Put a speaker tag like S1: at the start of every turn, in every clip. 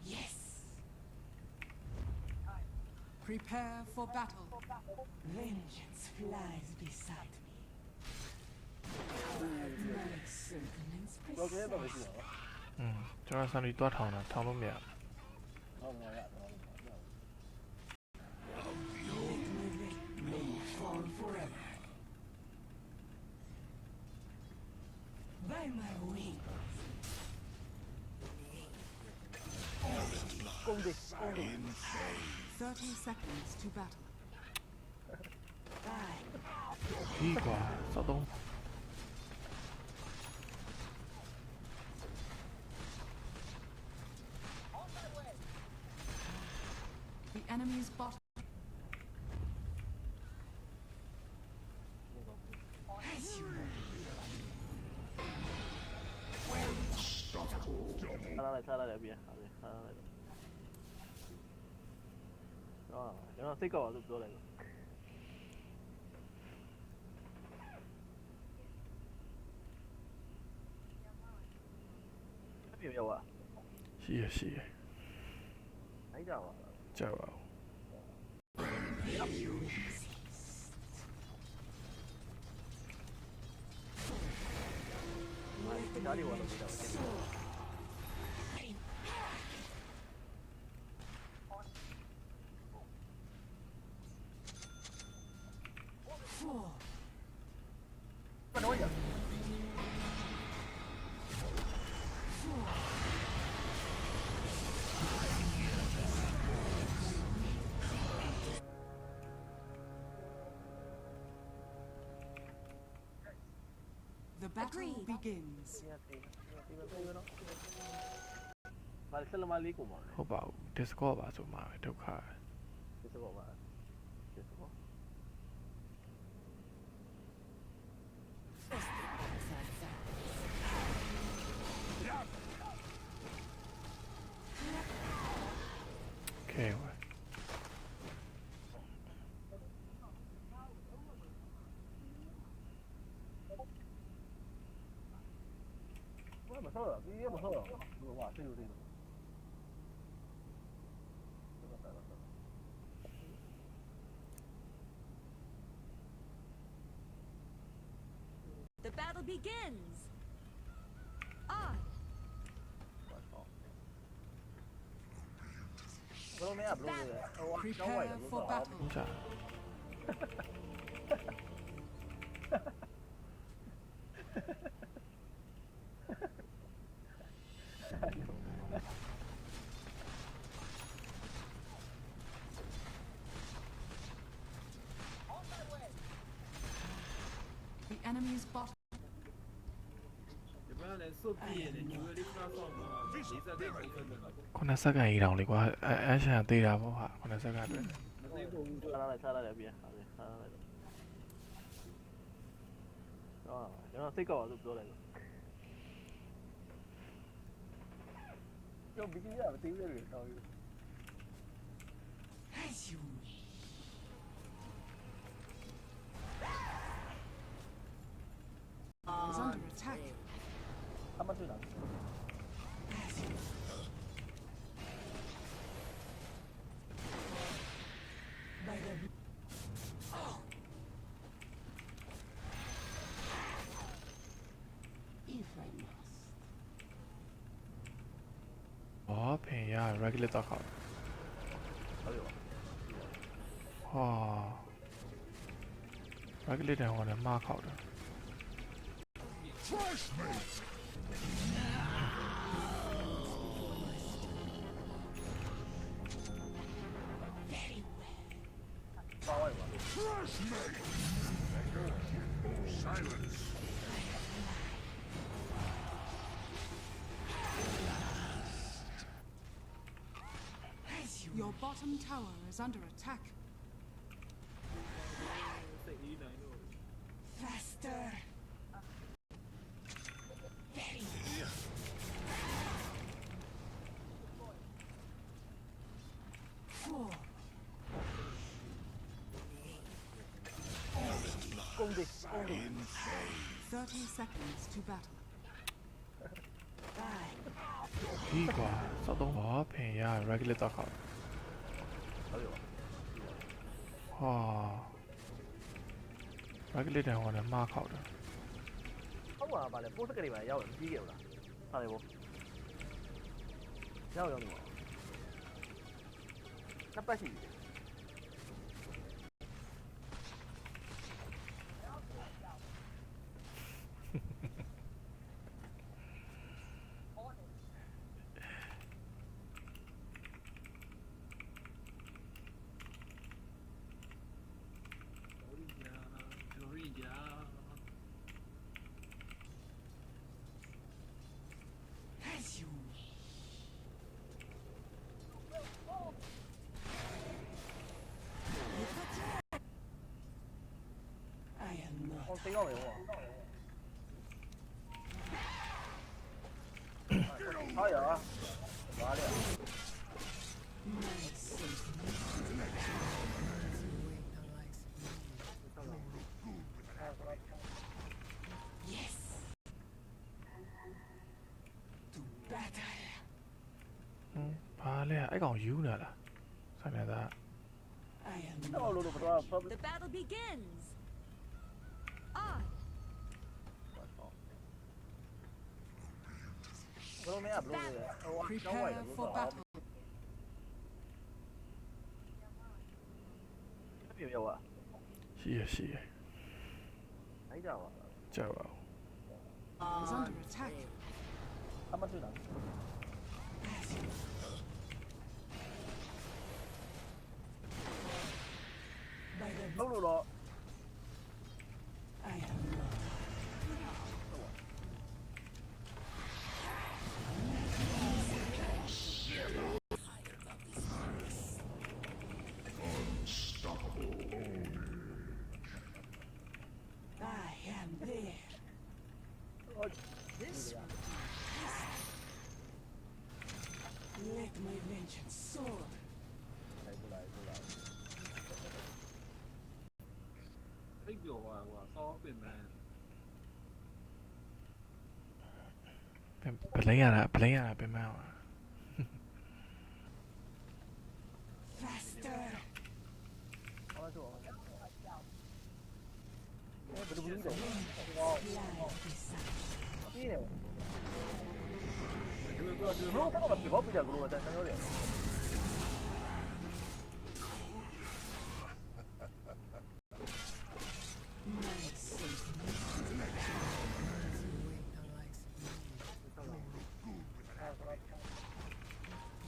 S1: Yes. Prepare for battle. Vengeance flies beside me. My sentiments precise.
S2: ကျွန်တော်ဆန်ဒီတွားထောင်းတာထောင်းလို့မရ
S1: May fall forever. By my wings. 30 seconds to battle.
S2: ဒီကွာစောက်တော့
S1: The enemy's bottom.
S3: Nó thích cỏ giúp tôi này. Cái gì ạ?
S2: ရှိရရှိရ
S3: Thấy chưa ạ?
S2: ကြောက်ပါ
S3: Cái đó đi qua luôn đi đâu. Mà nói vậy?
S1: The battle begins.
S3: Mà sẽ là mai lý của mọi
S2: ဟုတ်ပါဘူး Discord ပါဆိုမှာပဲဒုက္ခ
S3: cái số mà cái số
S2: Okay ဝယ်
S3: mà sao rồi cái mà sao rồi wow siêu đi
S4: The battle begins. On.
S1: Prepare for battle.
S2: ကြာ
S1: The enemy's bottom.
S2: 9 စက္ကန့်ကြီးတောင်လေကွာအရှန်သေးတာပေါ့ဟာ9စက္ကန့်ပဲ
S3: xa ra đẹp vậy đó nó thích cỏ giúp tôi này cho bị cái gì mà tiếng lên rồi
S1: As you wish. Is under attack.
S3: ăn bánh nào
S1: If I must.
S2: အော်ဖင်ရ regular တော့ခေါက် ဟာ regular တန်ဟောတယ်မှားခေါက်တယ်
S1: Your bottom tower is under attack. Faster. Very Four.
S3: cung đi
S1: 30 seconds to battle.
S2: ဒီကွာစောက်တော့ဘာဖင်ရ regular တော့ခေါက်
S3: ဟုတ်ရော
S2: ဟာ regular တန်ဟောတယ်မှားခေါက်တယ်
S3: ဟုတ်ပါပါလေပိုးစကလေးမှာရောက်ရင်ပြီးခဲ့ဘူးလားဟာလေဘောရောက်နေပါနှစ်ပတ်ရှိပြီ
S1: As you I am not.
S3: ဟောသိရောက်နေဘောဟာရပါလေ
S1: Yes. To battle.
S2: ဘာလဲအဲ့ကောင်ယူနေလားဆိုင်နေတာ
S1: I am
S3: တော့
S1: not.
S3: လို့တော့ problem
S4: The battle begins. On.
S3: ဘယ်လိုလဲဘယ်လိုလဲဟိုကျောင်းဝိုင်း
S1: Prepare
S3: လို့
S1: for
S3: တော့
S1: battle.
S3: ပြေရောက်อ่ะ
S2: ရှိရရှိရ
S3: အဲ့ဒါပါ
S2: ကြောက်ပါ
S1: Is under attack.
S3: အမတွေ့လား
S1: As you
S3: လို့လို့တော့
S1: I am not. I am there. This let my vengeance soar.
S3: လိုက်ပလိုက်ပလိုက်
S5: သိပြောပါကွာစောပင်မန်
S2: ဘလိန်ရတာဘလိန်ရတာပြင်မအောင်
S1: Faster.
S3: ဟောတော့ဘယ်လိုလုပ်တော့ဟော
S1: Fly beside.
S3: ပြီးတယ်ဘလို့ကတော့ဘောပြကြကလို့တန်းပြောတယ်
S1: My safe.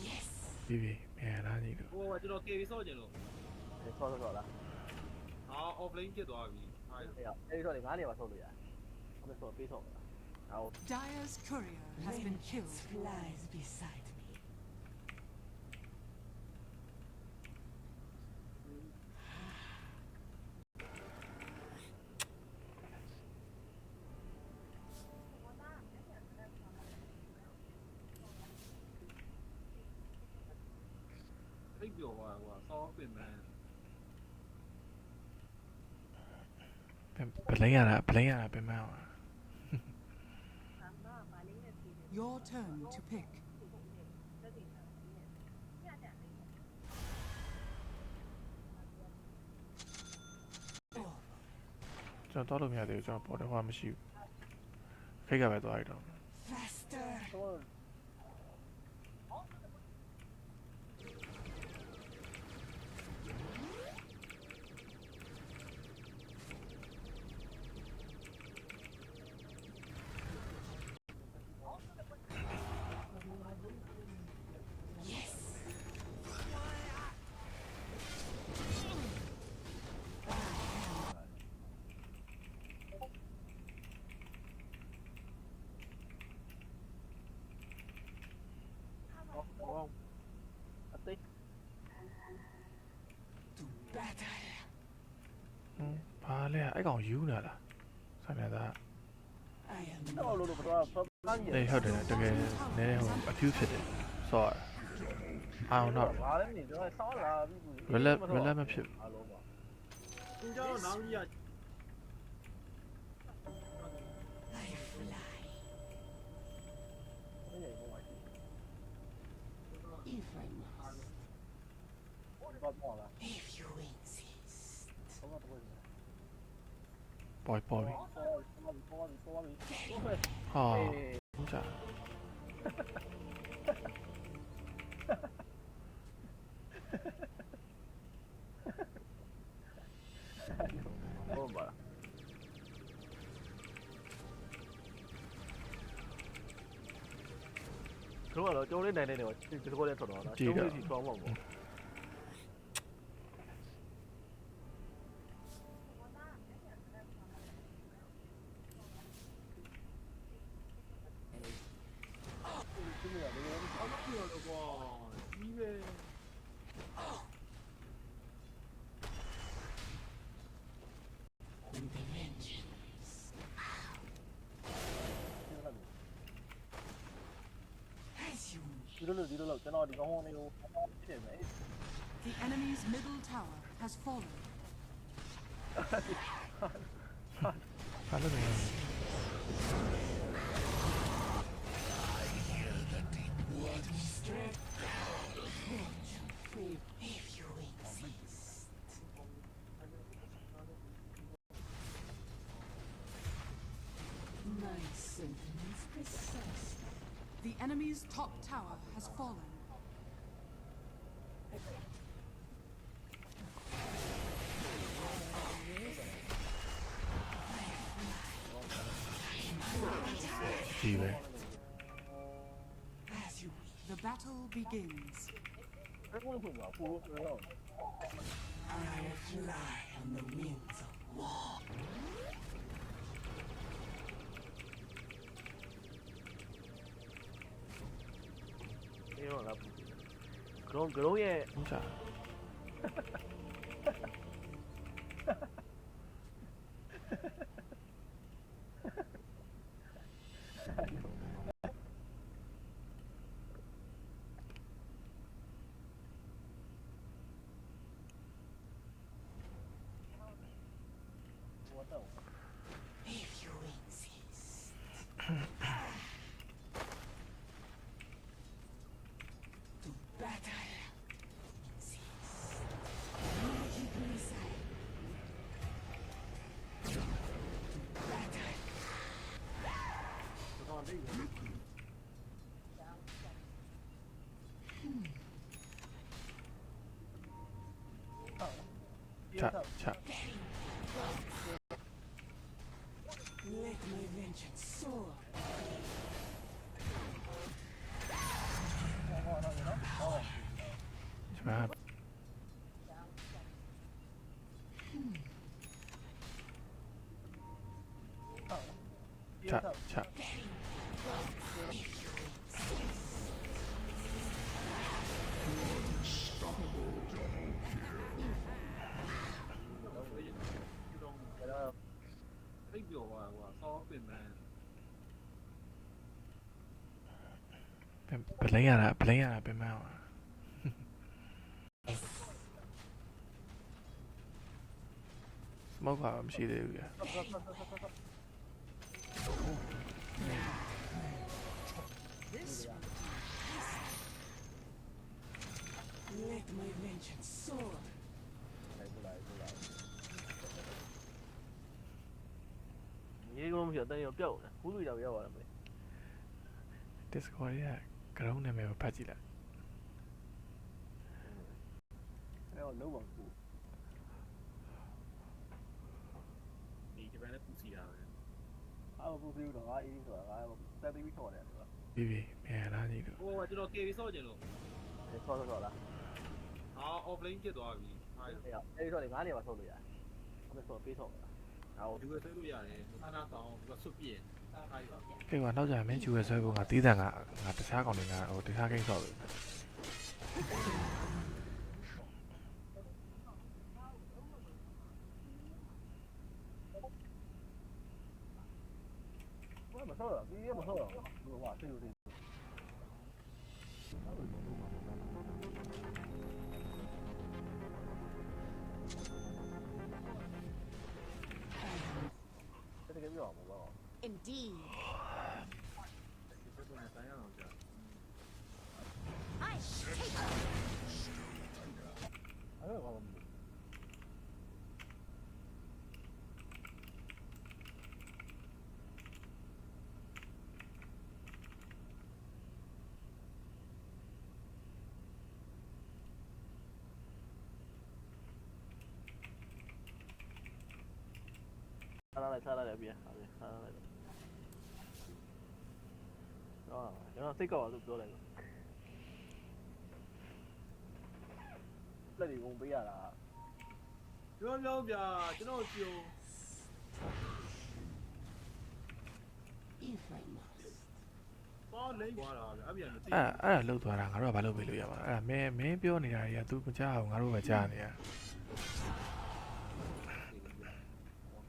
S1: Yes.
S2: ပြီးပြီမြန်လာညီက
S5: ဟိုကကျွန်တော် KV စောကျင်လို့
S3: ဆော့ဆော့လား
S5: ဟာ offlane ဖြစ်သွားပြီဟာ
S3: အဲ့တော့ငါးနေပါဆော့လို့ရတယ်ဟုတ်ဆော့ပေးဆော့ဟော
S1: Dyer's courier has been killed.
S6: Flies beside me.
S5: သိပြောပါကွာစောပင်မန်
S2: ဘလိန်ရတာဘလိန်ရတာပြင်မအောင်
S1: Your turn to pick.
S2: ကျွန်တော်တော့လို့မရသေးဘူးကျွန်တော်ပေါ်တယ်ဟောမရှိဘူးခိတ်ကပဲသွားရတော့
S1: Faster.
S3: တော့ ဟောအသိ
S1: To battle.
S2: ဘာလဲအဲ့ကောင်ယူနေလားဆိုင်နေတာ
S1: I am
S3: တော့
S1: not.
S3: လို့တော့ problem
S2: အေးဟုတ်တယ်တကယ်နည်းနည်းဟိုအဖြူဖြစ်တယ်ဆော့အောင်တော့
S3: ဘာလဲနေတော့ဆောင်းလာပြီ
S2: relate မဖြစ်
S3: အားလုံးပါ
S5: သူကြောင့်နောင်ကြီးက
S3: တော့ပေါ့လား
S6: If you insist.
S3: ဘောကတော့
S2: ပေါ်ပြီ
S3: ပေါ်ပြီ
S2: ဟာကြာ
S3: ဟုတ်ပါတော့ကျုံးလေးနိုင်နေတယ်ဒီကောလေးထွက်တော့လားကျုံးလေးစီသွားမှာပေါ့
S5: ပြောတော့ကွာကြီးပဲ
S6: The vengeance. As you
S3: ဒီလိုကျွန်တော်ဒီကောင်းကောင်းလေးကိုဖြစ်နေမယ်
S1: The enemy's middle tower has fallen.
S2: ဘာလို့လဲ
S6: if you insist. My sentiments precisely.
S1: The enemy's top tower has fallen.
S2: Gee,
S6: As you
S1: The battle begins.
S3: အဲ့ကိုဖွင့်ပါပို့တော့
S6: I fly on the winds of war.
S3: ဒီတော့လားဂရုံးရဲ့
S2: ကြာ
S3: ဘောတော့
S6: If you insist. To battle. Insist. Magic missile. To battle.
S3: တော့ဒီ
S2: ကြာကြာ
S6: Let my vengeance soar.
S2: ဒီမှာကြာကြာ
S5: သိပြောပါကွာစောပင်မန်း
S2: ဘလိန်ရတာပင်မအောင်စမောက်ကမရှိသေးဘူးကြာ
S6: Let my vengeance soar.
S3: ရေကုန်းမရှိတော့တန်းရောပျောက်တယ်ဘူးလူရောက်ရောက်ရတယ်မ
S2: Discord ရဲ့ကရုံးနာမည်ကိုဖတ်ကြည့်လိုက်
S3: အဲ့တော့လုံးဝဘူး
S5: ဒီဂျပန်နဲ့ပူစီတာပဲ
S3: အော်ဘူးပြီးတော့ငါအေးဆိုတာငါတက်ပြီးထော်တယ်ဆိုတာ
S2: ပြီးမြန်လာကြီးတို့
S5: ဟိုကကျွန်တော် KV ဆော့ကျင်လို့
S3: ဆော့လား
S5: ဟာ offlane ဖြစ်သွားပြီဟာ
S3: အဲ့ဆော့လေငါးနေမှာဆော့လို့ရတယ်ဟုတ်ဆော့ပေးဆော့တာဟို
S5: ဒီဝဲဆွဲလို့ရတယ်အနာတောင်းသူကဆွတ်ပြင်းအားရပါ
S2: ကဲကွာနောက်ကြရင်မင်းကျူရဆွဲဖို့ငါတီးတန်ငါတခြားကောင်တွေကဟိုတခြားကိန်းဆော့ပြီ
S3: မဆော့တော့ပြီးရမဆော့တော့ဟိုဟာသိလို့သိ တကယ်ပြောမှာပေါ့
S4: Indeed.
S5: ဒီစက်နဲ့ဆိုင်ရအောင်ကြာ
S4: I take
S3: စားလိုက်တယ်ပြန်ဟုတ်ပြီစားလိုက်တယ်ကျွန်တော်စိတ်ကောက်အောင်လို့ပြောလိုက်လက်တွေဝင်ပေးရတာ
S5: ပြောပြောဗျာကျွန်တော်ကြုံ
S6: If I must.
S5: သွားလိမ့်သွားတာဗျအပြန်မသိ
S2: အဲ့ဒါလှုပ်သွားတာငါတို့ကဘာလုပ်ပေးလို့ရမှာလဲအဲ့ဒါမင်းပြောနေတာတွေက तू မကြားအောင်ငါတို့ပဲကြားနေရ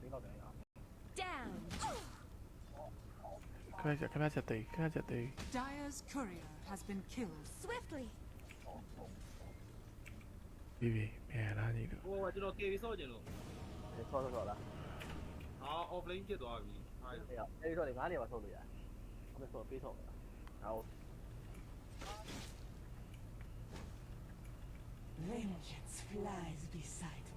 S3: သိတော့တယ်
S4: Down.
S2: ခဏချက်သိ
S1: Dire's courier has been killed.
S4: Swiftly.
S2: ပြီးမြန်လာညီတို့
S5: ဟိုကကျွန်တော် KV ဆော့ကျင်လို့
S3: ဆော့လား
S5: အာ offlane ဖြစ်သွားပြီဟာ
S3: အဲ့ဆော့လေ9နေပါဆော့လို့ရတယ်အမေဆော့ပေးဆော့ပါဟော
S6: Vengeance flies beside me.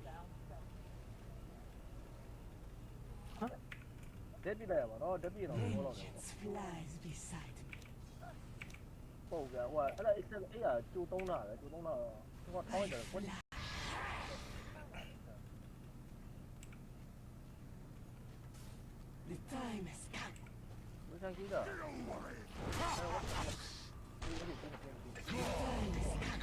S3: တက်ပြလိုက်ရပါတော့တက်ပြတော့ဘောတော့
S6: Vengeance flies beside me.
S3: ဟုတ်ကဲ့ဟိုအဲ့ဒါအဲ့ရကျိုး3တာပဲကျိုး3တာဟိုထောင်းရတယ်ကွ
S6: The time has come.
S3: မချန်ကြီးတာ
S6: The time has come.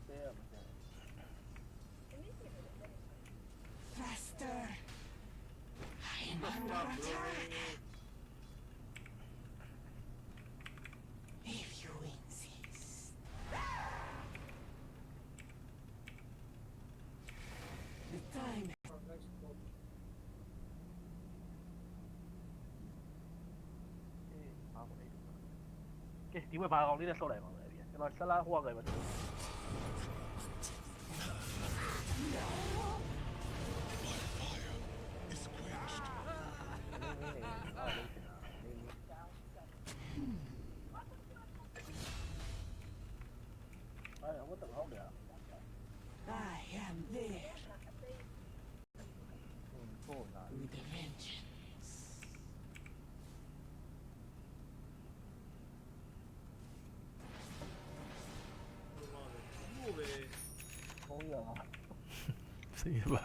S3: တဲရမချန်
S6: Faster. I am under attack. If you insist. The time
S3: ကဲဒီမှာဘာကောင်လေးနဲ့ဆော့လိုက်ပါမယ်ဗျကျွန်တော်ဆလာဟိုကလည်းပဲ
S6: I am there
S3: ဟုတ်တာ
S6: with a vengeance.
S5: ဟိုပဲ
S3: ဟုတ်ရပါ
S2: စိတ်ပါ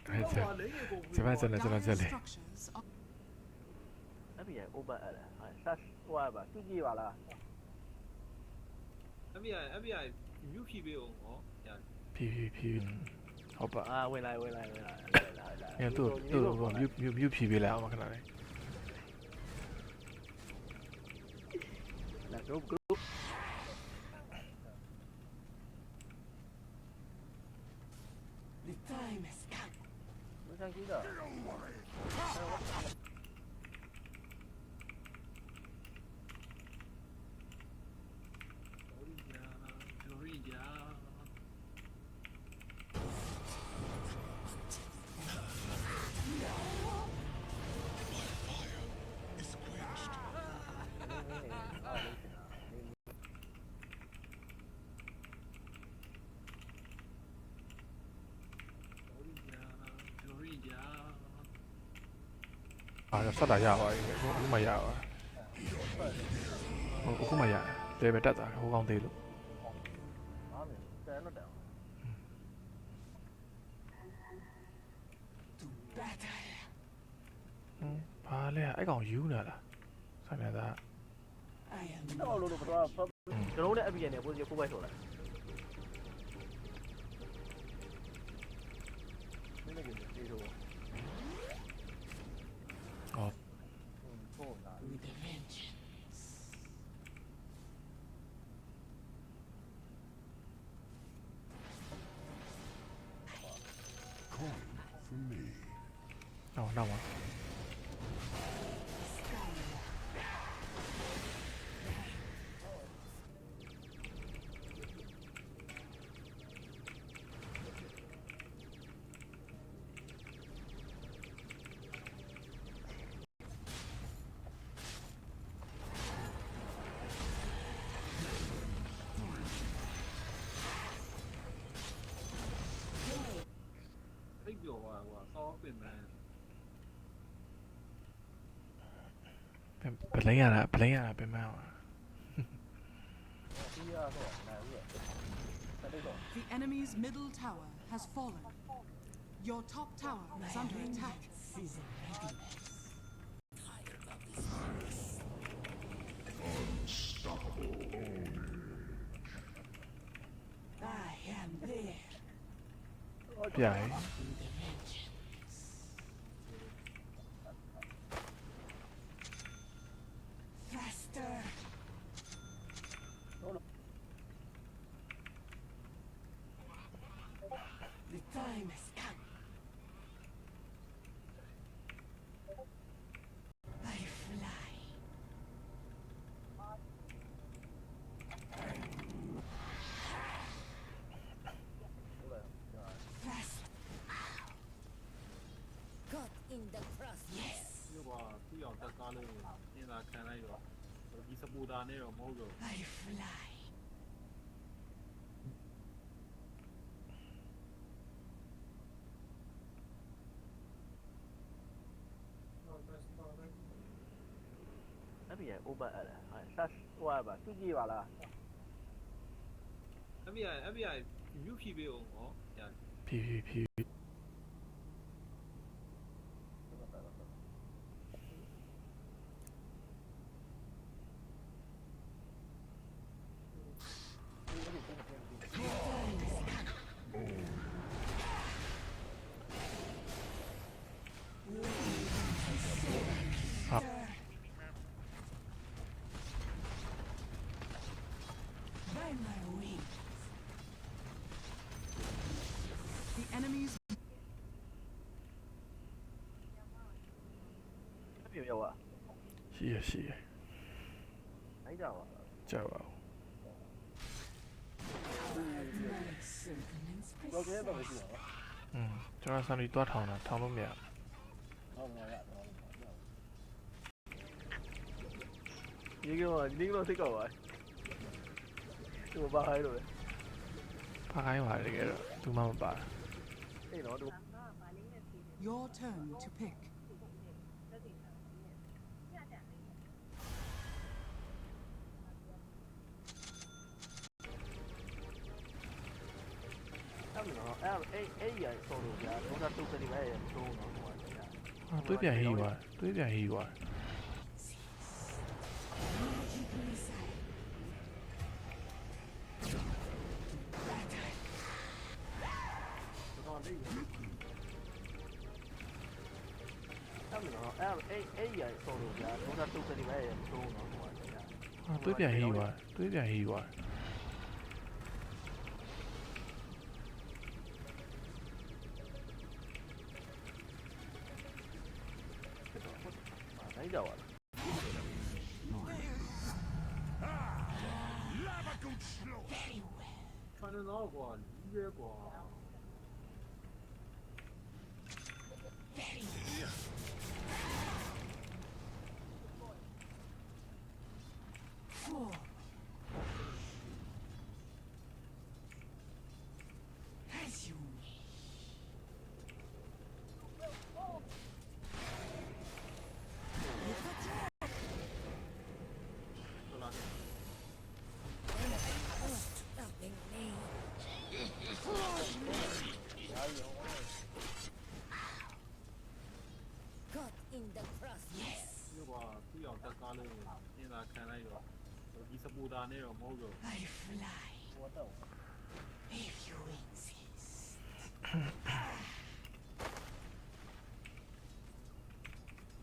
S2: အဲ့
S5: ဟို
S2: ဒါ
S5: ကလိမ့်ကို
S2: ကျမစနေ
S1: Dire's
S2: လေ
S1: structures are
S3: အဲ့ဒီ over အဲ့ဒါဆက်ဟိုပါကြည့်ကြည့်ပါလား
S5: FBI မြူဖြီးပေးအောင်ဟောညာ
S2: ဖြည်းဟုတ်ပါ
S3: အာဝင်လိုက်
S2: အဲ့သူ့မြူဖြည်းပေးလိုက်အောင်ခဏလေး
S3: လာ group
S6: The time has come.
S3: မချန်ကြီးတာ
S5: ဂျိုရီညာ ဂျိုရီညာ
S2: အာဆက်တာရပါပြီအခုမှရပါအခုမှရတယ်ပဲတက်တာဟိုကောင်းသေးလို့
S3: အားမင်းတဲတော့တယ်
S6: To battle.
S2: ဘာလဲအဲ့ကောင်ယူနေလားဆိုင်နေသား
S6: I am
S3: တော့
S6: not
S3: လို့တော့ကျွန်တော်နဲ့အပြင်နဲ့ပိုးစီပိုးပိုက်ဆိုလိုက်နည်းနည်းကြီးတော့ဟုတ်တာ
S6: with a vengeance.
S7: Coin for me.
S2: နောက်ပါ
S5: သိပြောပါကွာဆောင်းပင်မန်
S2: ဘလင်းရတာပင်မအောင်
S3: ရတော့နိုင်ဘူး။တက်တော့
S1: The enemy's middle tower has fallen. Your top tower is under attack.
S6: Is in readiness. I am there.
S2: ပြရယ်
S6: The vengeance. Faster. The time has come. I fly. Fast.
S4: Caught in the crossfire.
S5: ဒီကွာပြီးအောင်တက်ကားလေးအင်းသာခံလိုက်တော့ဒီစပူတာနဲ့တော့မဟုတ်တော့
S6: I fly.
S3: ။အဲ့ဒီ over အဲ့ဒါ။ဆက်ဟိုပါသူကြည့်ပါလား
S5: FBI ယူဖြီးပေးအောင်ဟောညာ
S2: ဖြည်းဖြည်းဖြည်း
S6: By my wings.
S1: The enemy's
S3: ။ပြပြောပါ
S2: ရှိရရှိရ
S3: ။နိုင်ကြပါလား
S2: ကြောက်ပါဦး
S6: My sentiments
S3: ။တော့ကဲတော့မရှိပါဘူး
S2: ကျွန်တော်ဆန်လီတွားထောင်တာထောင်လို့မရ
S3: ။ဟုတ်ပါရဲ့။ဒီကတော့စိတ်ကောက်ပါ။ဒီဘာဟိုင်းလို့လဲ
S2: ဖားခိုင်းပါတယ်တကယ်တော့သူမှမပါ
S3: ။အေးတော့သူ
S1: your turn to pick.
S3: အဲ့တော့အဲ့ရဆောလို့ကြာ။တော့တုတ်ကလေးပဲသုံးတော့ဟိုကကြာ
S2: ဟာတွေးပြန်ဟီးသွားတွေးပြန်ဟီးသွား
S6: keep me silent. Battle.
S3: တော့လေး။အဲ့ရဆောလို့ကြာ။တော့တုတ်ကလေးပဲသုံးတော့ဟိုကကြာ
S2: ဟာတွေးပြန်ဟီးသွားတွေးပြန်ဟီးသွား
S3: ။နိုင်ကြပါလား
S6: Very well.
S5: ဖန်တော့ကွာကြီးရဲကွာ
S6: Very well. Four. As you wish.
S5: တော်လား
S4: Stopping me. Caught in the crossfire.
S5: ဒီကွာပြီးအောင်တက်ကားလေးအင်းသာခံလိုက်တော့ဒီစပူတာနဲ့တော့မဟုတ်တော့
S6: I fly.
S3: ။ဟိုတော့
S6: If you insist.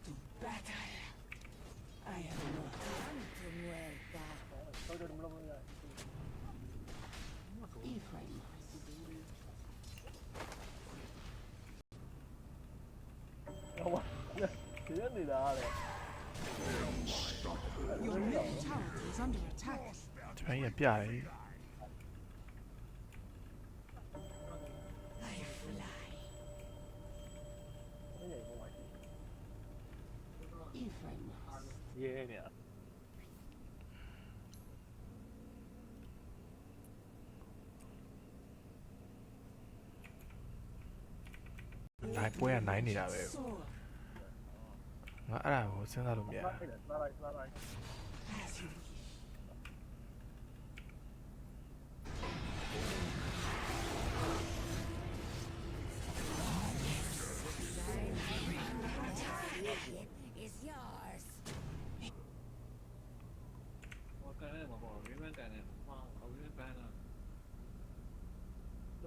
S6: To battle. I am not.
S4: To muerta.
S3: တော့တယ်မလို့မရ
S6: If I must.
S3: ။ဟော။ဒီနေတာလေ
S1: Your middle tower is under attack.
S2: ကျွန်တော်ကြီးပြတယ်
S6: I fly. If I must.
S3: ။ရဲနေရ
S2: နိုင်ပွဲကနိုင်နေတာပဲ
S6: Soar.
S2: ငါအဲ့ဒါကိုစဉ်းစားလို့မရ
S3: ။လိုက်လိုက်လိုက်လိုက်
S6: As you wish.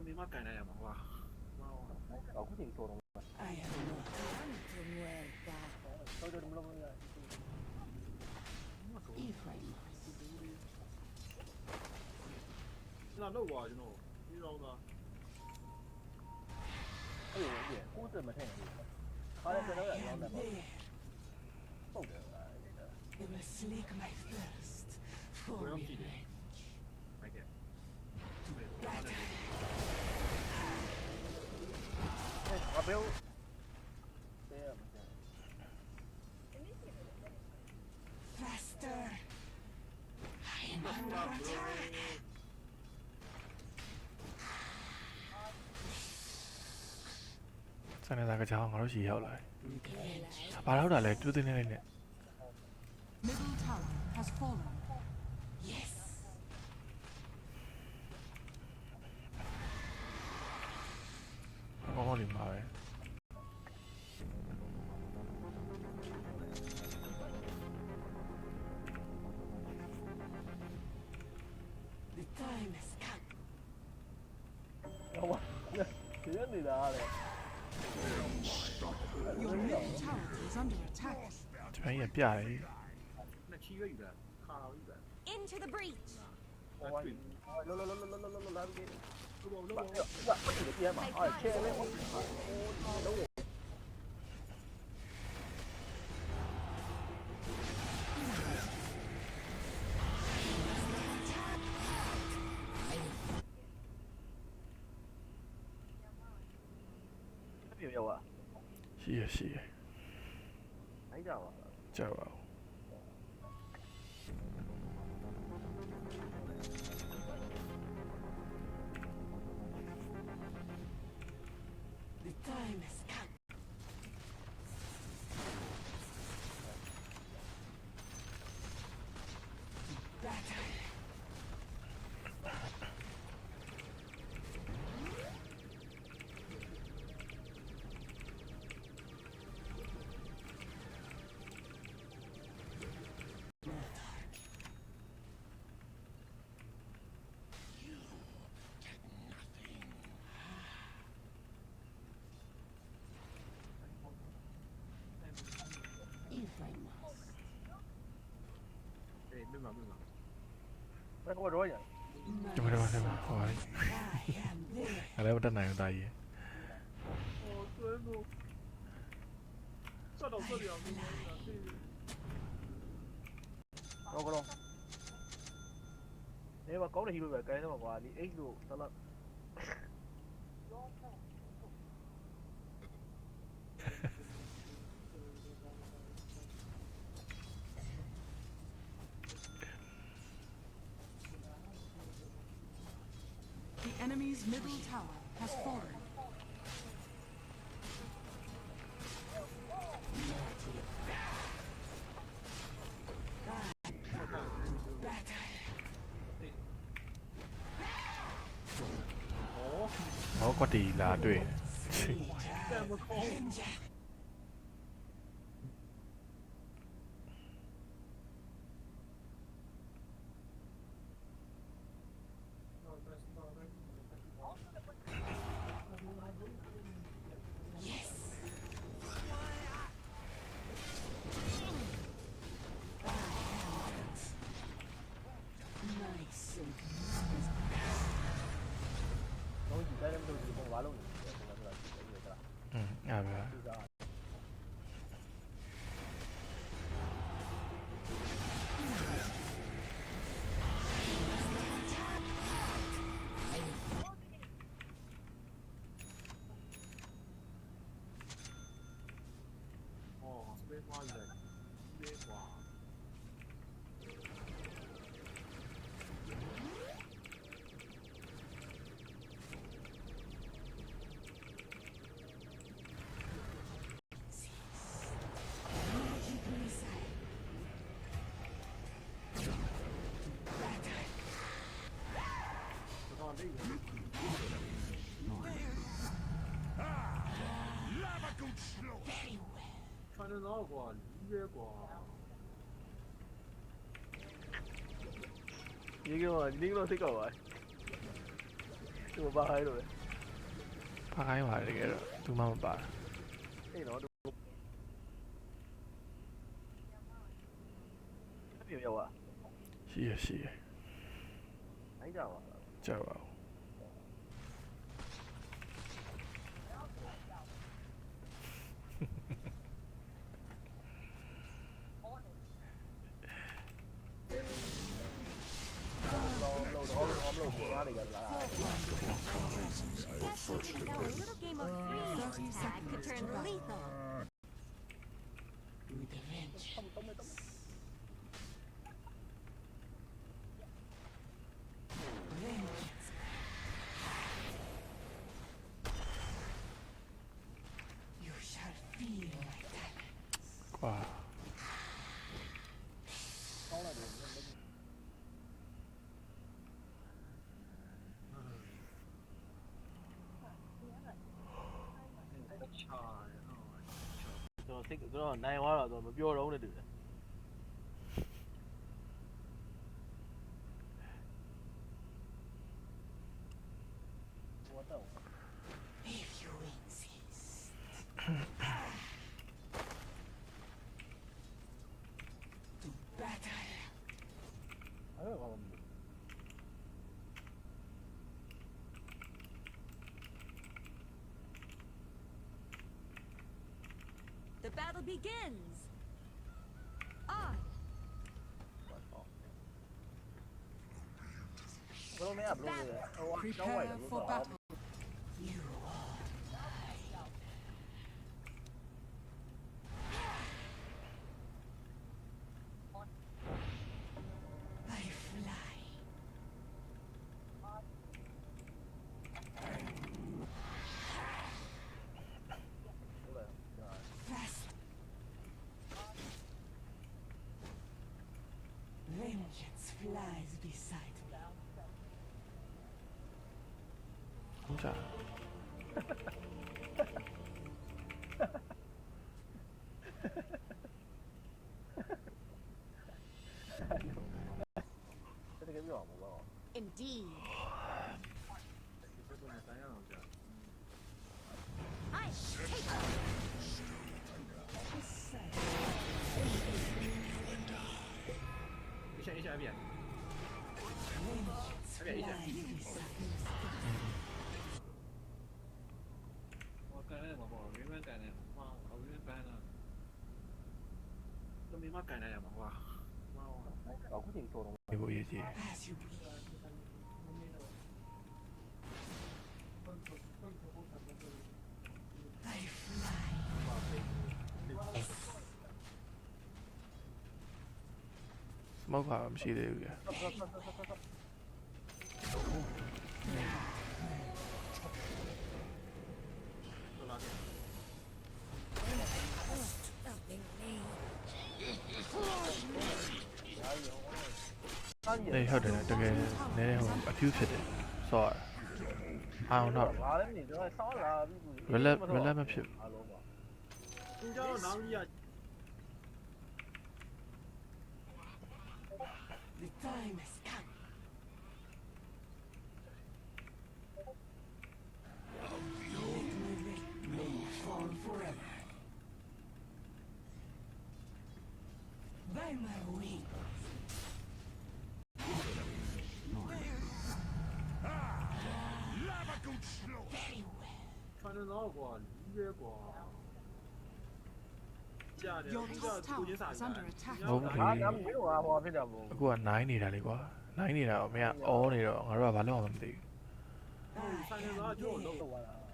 S5: 你妈改了呀嘛，哇！
S3: အခုချိန်စောတော့
S6: I am not.
S4: Quanto muerta.
S3: တော့တယ်မလို့မရ
S6: Ephraim.
S5: 那弄我就弄，你知道吗？
S3: အဲ့ဒီကိုယ်စမထင်ဘူးခါရတဲ့တော့ရောင်းတယ်ပေါ့
S6: There.
S3: ဟုတ်တယ်
S6: They will slake my thirst for
S5: Where am I?
S6: revenge.
S5: 买点。
S3: ဘာပြောတယ်
S6: Faster. I am under attack.
S2: စနေတာကကြောင်ငါတို့ရှီရောက်လာတယ်ဘာလို့တာလဲတူးသိနေလိုက်နဲ့
S1: Middle tower has fallen.
S6: Yes.
S2: ဘောလေးမှာပဲ
S6: The time has come.
S3: ဟောဒီရနေတာလေ
S1: Your middle tower is under attack.
S2: ဒီပိုင်းကြီးပြတယ်
S5: 那七月一的，卡了一的。
S4: Into the breach.
S3: ဟောလောလောလောလောလောလောလာပြီ
S5: 如果如
S3: ဘာ
S5: 果
S3: ဒီပြန်မှာအဲ့ချဲလေးဟောလုံး ပြေရောက်อ่ะ
S2: ရှိရရှိရ
S3: အဲ့ကြပါ
S2: ကြောက်ပါဦး
S6: The time has come. Battle. Ephraim.
S5: 哎，没嘛没嘛。
S3: ဘယ်ကတော့ရ
S2: ဒီမှာဒီမှာဟော
S6: I am there.
S2: ငါလည်းမတက်နိုင်ဘူးတာကြီး
S5: 哦，真的。站到这里啊，没嘛没嘛。
S3: တော့ကတော့နေမကောင်းတဲ့ဟီးလိုပဲကိုင်းတော့ကွာဒီ8လို့သလား
S1: The enemy's middle tower has fallen.
S6: Battle.
S5: 哦，
S2: ဟောကွက်တီလာတွေ့
S5: 这么空。
S6: Nice and
S3: တော့ဒီတိုင်းမလို့ဒီဘောဘာလုံးနေတယ်ဆိုတော့ဒီက
S2: อืมအဲ့ပဲ
S3: ဒီက
S5: 哦，这边花一的，这边花。 穿着那个离别过，
S3: ဒီကတော့ဒီကတော့သိကောပါဒီဘာဟိုင်းလို့
S2: ဖခိုင်းပါတယ်တကယ်တော့သူမှမပါ
S3: အေးနော်ပြေရောက်อ่ะ
S2: ရှိရရှိရ
S3: အဲ့ကြပါလား
S2: ကြောက်ပါဦး
S3: လို့ဘာတွေကလာ
S4: Guess who didn't know a little game of freeze tag could turn lethal?
S6: With a vengeance. Vengeance. You shall feel my talent.
S2: ကွာ
S3: ကောင်းလိုက်တယ်
S5: ချာရအောင်
S3: ကျွန်တော်စိတ်ကျွန်တော်နိုင်သွားတော့မပြောတော့နဲ့တူတယ်
S6: If you insist. To battle.
S3: အဲ့တော့
S4: The battle begins. On.
S3: ဘယ်လိုလဲဘယ်လိုလဲဟိုကကြောင်းဝိုင်း
S1: Prepare
S3: လို့
S1: for
S3: တော့
S1: battle.
S6: You are I fly. Fast. Vengeance flies beside me.
S2: ဟုတ်ကြ
S3: တကယ်ပြောမှာပေါ့
S4: Indeed.
S5: ဒီဘက်ကနေတိုင်းရအောင်ကြာ
S4: I take it.
S5: 一下一下变
S6: Vengeance
S5: Okay, yeah.
S6: flies beside me.
S5: 我干那嘛不明白干那哇我明白了都明白干那嘛哇哇
S3: အခုချိန်ဆိုတော့
S2: ဒီလိုရေးကြည့်
S6: As you wish. I fly.
S2: စမောက်ကမရှိသေးဘူးကြာ
S5: 都拉点
S4: Nothing me.
S2: အေးဟုတ်တယ်တကယ်နည်းနည်းဟိုအဖြူဖြစ်တယ်ဆော့ရအောင်တော့
S3: ငါလည်းနေတော့ဆောင်းလာပြီ
S2: ရလက်မဖြစ်
S3: အားလုံးပါ
S5: 你叫哪里呀
S6: The time has come. May fall forever. By my wings. Very well.
S5: 穿着脑瓜月光家里
S1: Your
S5: 你
S1: top
S5: 叫
S1: tower
S5: 古金啥
S1: is under attack.
S2: ဟုတ်ပြီ
S3: ငါကမင်းကဟောဖြစ်တယ်ဘူး
S2: အခုကနိုင်နေတာလေကွာနိုင်နေတာတော့မင်းကအောနေတော့ငါတို့ကဘာလုပ်အောင်မသိ
S5: 穿着脑就
S3: လို့
S5: 弄
S3: သွားတာ
S2: ဘူ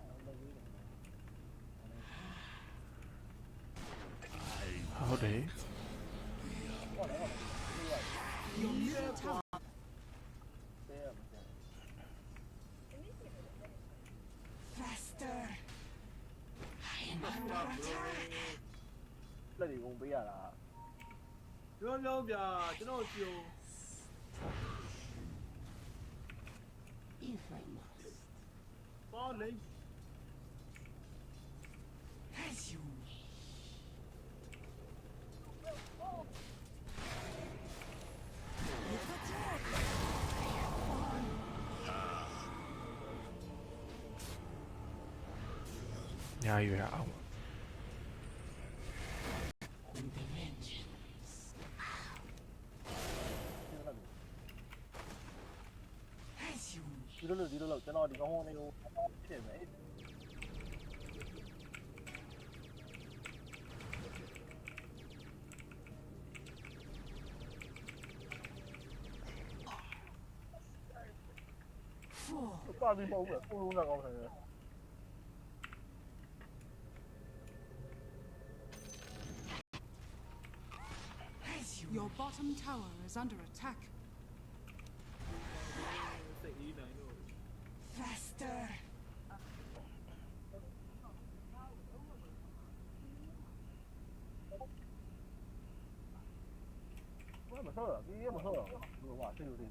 S2: းဟုတ်တယ်
S1: Your middle tower.
S3: တဲရမှာ
S6: Faster. I am under attack.
S3: လက်တွေကုန်ပေးရတာ
S5: ပြောပြောပြကျွန်တော်ကြုံ
S6: If I must.
S5: ပါလိမ့်
S6: As you wish.
S2: များကြီးပဲအောင်
S6: With the vengeance. As you
S3: ဒီလိုကျွန်တော်ဒီကောင်းကောင်းလေးကိုဖြစ်မယ်
S6: fall.
S3: ပါပြီးမဟုတ်ဘူးကိုလုံးတော့ကောင်းတယ်
S6: As you
S1: Your bottom tower is under attack.
S5: စိတ်အေးတိုင်းတော့
S6: faster.
S3: ဘာမဆော့ရဒီရမဆော့ရဟိုဟာစိတ်လို့ဒီ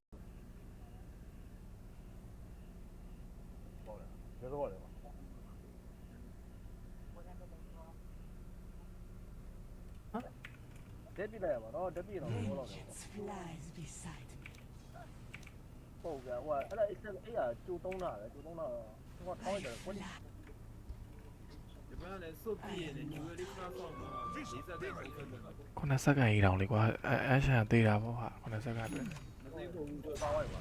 S3: ဟုတ်တယ်ရေတော့တယ်တက်ပြလိုက်ရပါတော့တက်ပြတော့ဘောလောက်တယ်
S6: Vengeance flies beside me.
S3: ဟုတ်ကဲ့ဟိုအဲ့ဒါအဲ့ဒါကျိုးသုံးတာလေကျိုးသုံးတာဟိုထောင်းတယ်ကို
S5: ဒီဘက်လည်းစုပ်ပြည့်နေကျွေးလေးကဆောင်းတော့ဒီစက်တဲ့ပုံစံနဲ့
S2: 9 စက္ကန့်ကြီးတောင်လေကွာအရှန်သေးတာပေါ့ဟာ9 စက္ကန့်ပဲ
S5: မသိဘူး
S3: ပါဝိုက်ပါ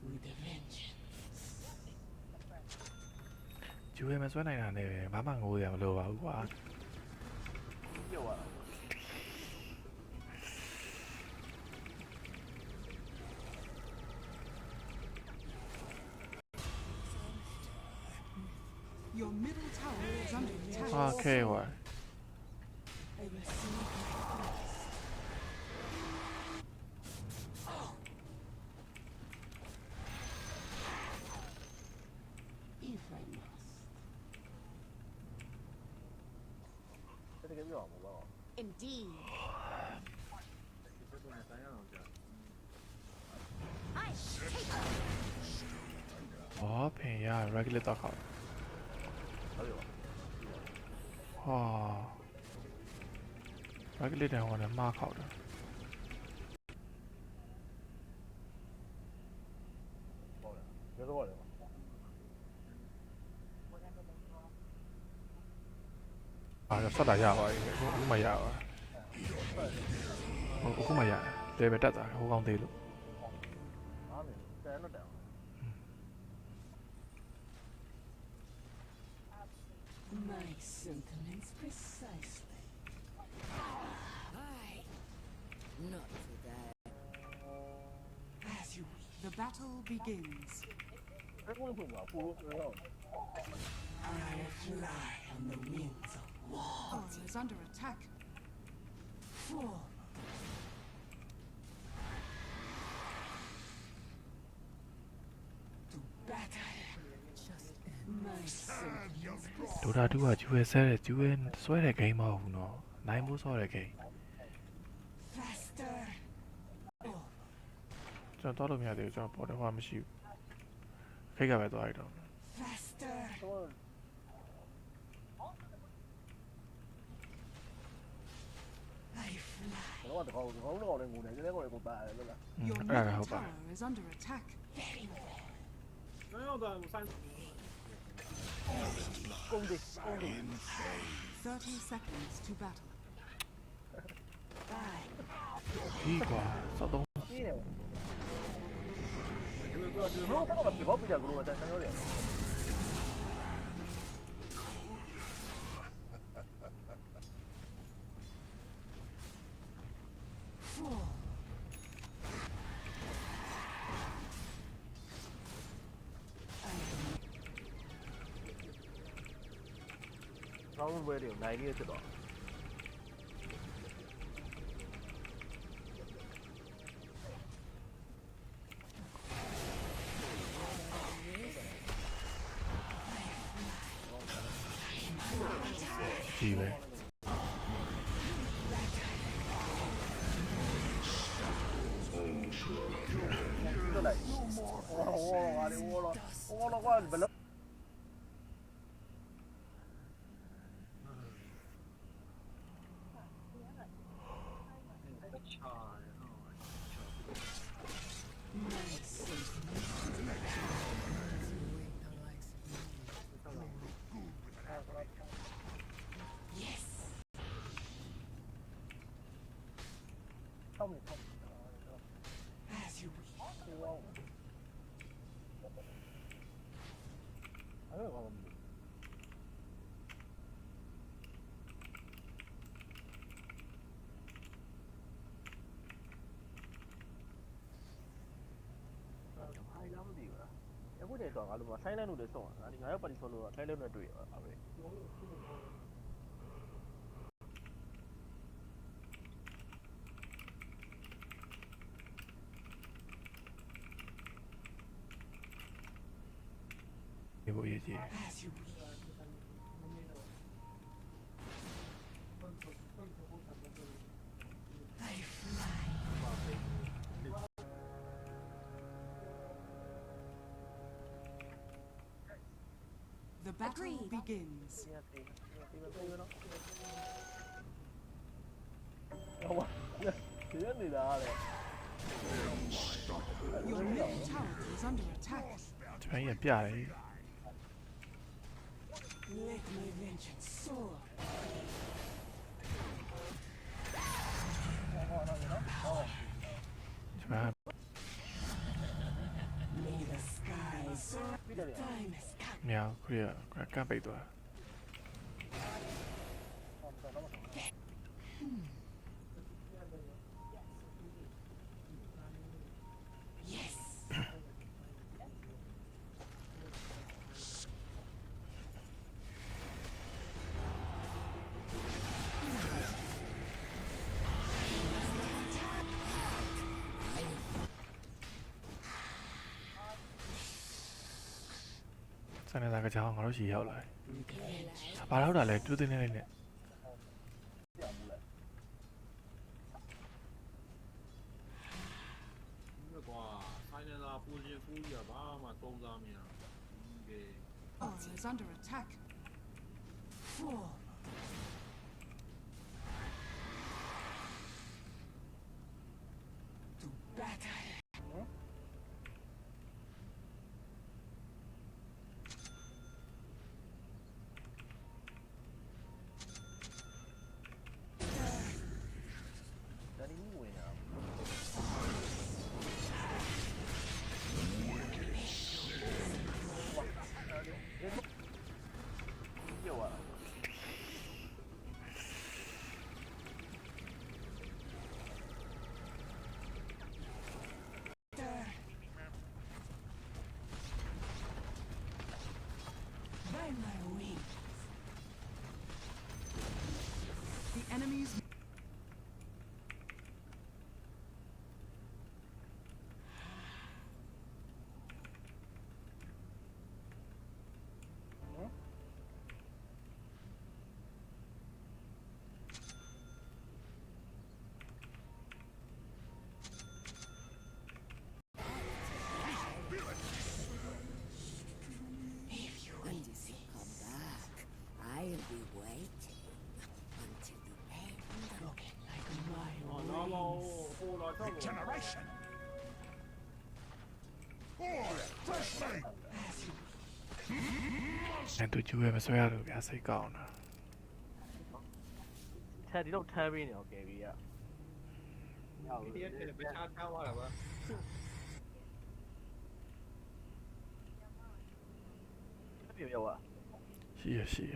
S6: With the vengeance.
S2: ဂျူဝဲမဆွဲနိုင်တာနဲ့ပဲဘာမှငိုးရမလို့ပါဘူးကွာ
S3: ပြုတ်သွား
S1: Your middle tower is under attack.
S2: โอเคကွာ
S6: I receive my thanks. If I must.
S3: တကယ်ပြောအောင်ပေါ့
S4: Indeed.
S5: ဒီစက်နဲ့တိုင်းအောင်ကြာ
S4: I take
S2: ဟောဖင်ရ regular တော့ခေါက်
S3: ဟုတ်ပြီ
S2: ဟော regular တန်ဟောနဲ့မှားခေါက်တယ်
S3: ဟုတ်တယ်ရေတော့တယ်
S2: အာဆက်တာရပါပြီအခုမှရပါအခုမှရတယ်ပဲတက်တာဟိုကောင်းသေးလို့
S3: အားမင်းတန်တော့တန်
S6: My sentiments precisely. Not today. As you wish.
S1: The battle begins.
S3: အဲ့ကိုပုံမှာပို့လို့
S6: I fly on the winds of war.
S1: Tower is under attack.
S6: Fall. To battle. My sentiments
S2: ဒိုတာ2ကဂျူဝဲဆဲတဲ့ဂျူဝဲဆွဲတဲ့ game မဟုတ်ဘူးနော်နိုင်ဖို့ဆော့တဲ့ game
S6: faster. Oh,
S2: ကျွန်တော်တော့လို့မရသေးဘူးကျွန်တော်ပေါ်တယ်ဟောမရှိဘူးခိတ်ကပဲသွားရတော့
S6: faster.
S3: တော့
S6: I fly
S3: တော့တော့တော့လည်းငိုနေတယ်ကိုပါတယ်လို့လား
S1: Your
S2: အဲ့ဒါ
S1: middle
S2: ဟုတ်ပါ
S1: tower is under attack.
S6: very well.
S5: တိုင်းအောင်တော့ဆိုင်
S3: ကုန်တယ်
S1: 30 seconds to battle.
S6: Bye.
S2: ဒီကွာစောက်တော့
S3: ပြီးတယ်ဒီလိုကတော့ဒီဘောပြကြကလို့တန်တယ်
S6: Fall.
S3: ကောင်းဝဲတယ်နိုင်နေဖြစ်တော့
S2: ကြီးပဲ
S3: တော့လိုက်ဟောဟာလေဟောတော့ကဘယ်လို
S2: ဟ
S3: အခုချိန်တော့ငါတို့ကဆိုင်းလန်းလို့လည်းဆုံးတာဒီငါရောက်ပါတီဆုံးလို့ဆိုင်းလန်းနဲ့တွေ့ရပါပဲ
S2: ဒီဘိုးရေးကြီး
S6: As you wish. I fly.
S1: The battle
S4: Agreed.
S1: begins.
S3: ဒီကသေးဒီပဲပြေးနော်ဟောဒီရနေတာလေ
S1: Your middle tower is under attack.
S2: ဒီဘက်ကြီးကပြတယ်
S6: Let my vengeance soar.
S2: ဒီဘက်
S6: May the sky soar.
S3: ပြီးတယ်လေ
S6: Time has come.
S2: မြောက်ခရီးကပ်ပိတ်သွား
S6: Yes.
S2: စနေတာကကြောင်ငါတို့ရှီရောက်လာတယ်ဘာလို့တာလဲတူးတင်းနေနေနဲ့
S5: ဒီကွာဆိုင်နေလာပူရင်ပူရဘာမှသုံးစားမရဘူးကဲ
S1: Tower is under attack.
S6: Fall. To battle.
S3: ဒါဒီဝင်ရပြောပါ
S6: By my wings.
S1: The enemy's
S6: If you
S8: And if you come back, I'll be waiting until the end.
S6: looking like my
S5: အော်တော့ဘောဟိုလာတော့
S7: Generation. Boy, fresh thing.
S6: as you
S2: အဲတူကျူရဲ့မဆွဲရလို့ဗျာစိတ်ကောင်းတာ
S3: ထဲဒီတော့ထဲပေးနေအောင်ကဲပြီးရရောက်
S5: ဒီရက်ထဲပဲချားထားသွားတာပါ
S3: ပြေရောက်อ่ะ
S2: ရှိရရှိရ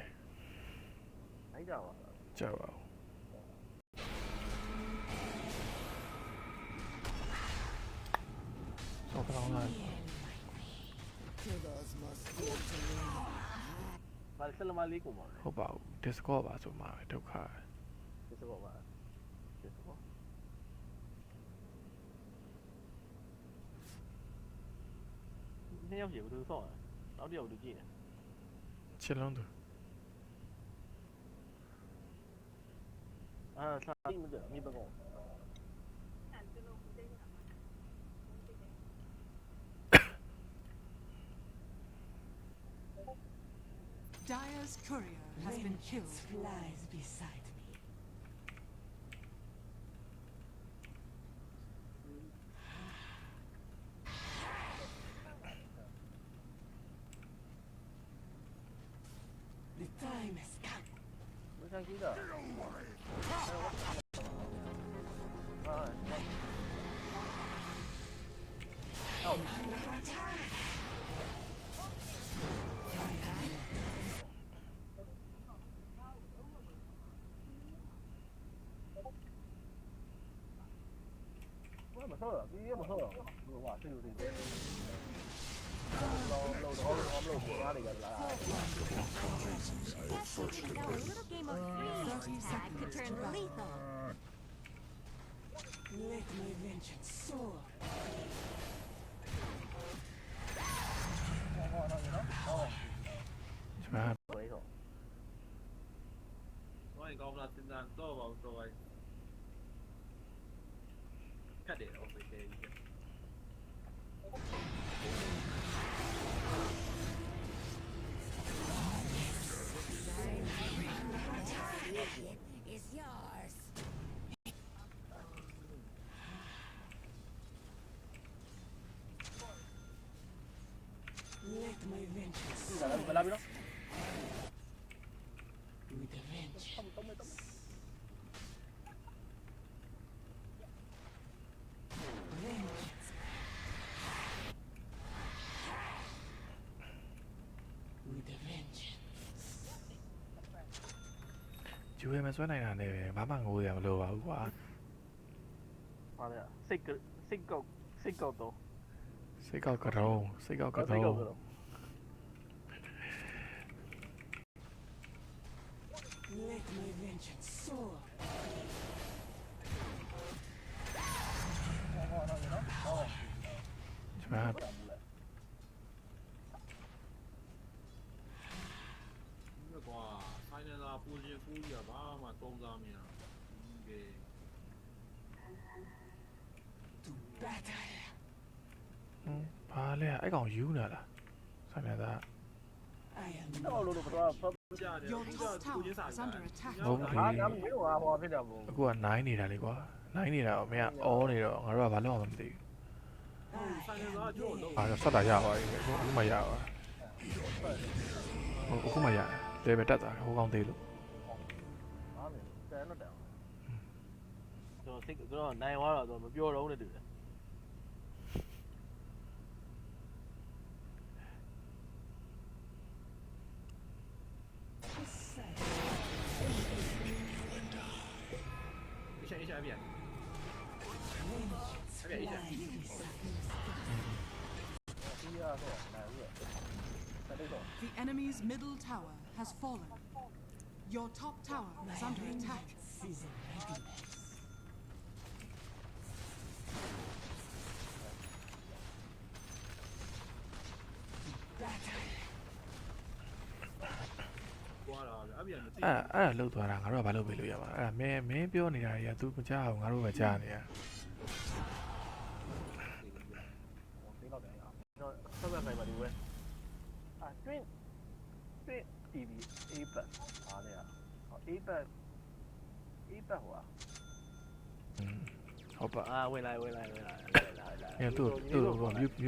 S3: အဲ့ကြောက်ပါ
S2: ကြောက်ပါဦးဆောက်ကောင်းလာ
S8: Kiddos must go to me.
S3: ဘာဆလမလေးကိုပါလဲ
S2: ဟုတ်ပါဘူး Discord ပါဆိုမှာပဲဒုက္ခ
S3: ဒီစကောပါဒီစကောနှစ်ယောက်ရှိဘူးသူဆော့နောက်တစ်ယောက်သူကြည့်နေ
S2: ချစ်လုံးသူ
S3: အာစားတိမကြမိဘကော
S1: Dire's courier has been killed.
S6: vengeance flies beside me. The time has come.
S3: မဆန်ကြီးတာမဆော့တော့ဒီမဆော့တော့ဟိုဟာသိလို့သိတယ် လို့ဘာတွေကြလား
S4: Now a little game of freeze tag could turn lethal.
S6: Let my vengeance soar.
S2: ဒီမှာ
S3: ဝေးတော့
S5: ဘာရင်ကောင်းလားစဉ်းစားတော့ပါတော့ပါခက်တယ်တော့ပဲခဲကြီး
S8: Is yours.
S6: Let my vengeance
S3: ဒီကလည်းဘယ်လာပြီနော်
S6: with a vengeance.
S3: တော့မတော့
S6: Vengeance. With a vengeance.
S2: ဂျူရမဆွဲနိုင်တာနဲ့ပဲဘာမှငိုးရမလို့ပါဘူးကွာ
S3: ဟာလေစိတ်ကောက်တော့
S2: စိတ်ကောက်ကတုံးစိတ်ကောက်ကတုံး
S6: Let my vengeance soar.
S2: ဒီမှာ
S5: ဒီကွာဆိုင်နယ်လာပူချင်းပူကြီးကဘာမှသုံးစားမရဘူးကဲ
S6: To battle.
S2: ဘာလဲအဲ့ကောင်ယူနေလားဆိုင်နေသား
S6: I am
S3: တော့လို့တော့ဖတ်
S5: ကြားတယ်
S1: Your
S5: ဒီက
S1: top
S5: ပူချင်း
S1: tower
S5: စား
S1: is under attack.
S2: ဟုတ်ပြီ
S3: ဟာငါမင်းကဟောဖြစ်တယ်ဘုံ
S2: အခုက9နေတာလေကွာ9နေတာတော့မင်းကအောနေတော့ငါတို့ကဘာလုပ်အောင်မသိ
S5: ဆိုင်နယ်လာကျော်တော့
S2: ဘူးအားဆက်တာရပါပြီအခုမှရပါဟုတ်အခုမှရတယ်လေပဲတက်သွားဟိုကောင်သေးလို့
S3: ဟာမင်းတန်တော့တန်ကျွန်တော်စိတ်ကျွန်တော်နိုင်သွားတော့မပြောတော့နဲ့တူတယ်
S5: 一下一下变，
S6: vengeance.
S5: 一下。
S3: ဒီရတော့နိုင်ဘူးတယ်တော့
S1: The enemy's middle tower has fallen. Your top tower is under attack.
S6: Vengeance is in readiness. Battle.
S5: 刮了，那边的。
S2: အဲ့ဒါလှုပ်သွားတာငါတို့ကဘာလုပ်ပေးလို့ရမှာအဲ့ဒါမင်းပြောနေတာတွေက तू မကြောက်အောင်ငါတို့ပဲကြားနေရ
S3: ဒီတော့တယ်ကျွန်တော်ဆက်ဆက်ဆိုင်ပါဒီဝဲအာတွင်းTV A-pad အားလေA-pad ဟို
S2: ဟုတ်ပါ
S3: အာဝင်လာ
S2: အဲ့သူ့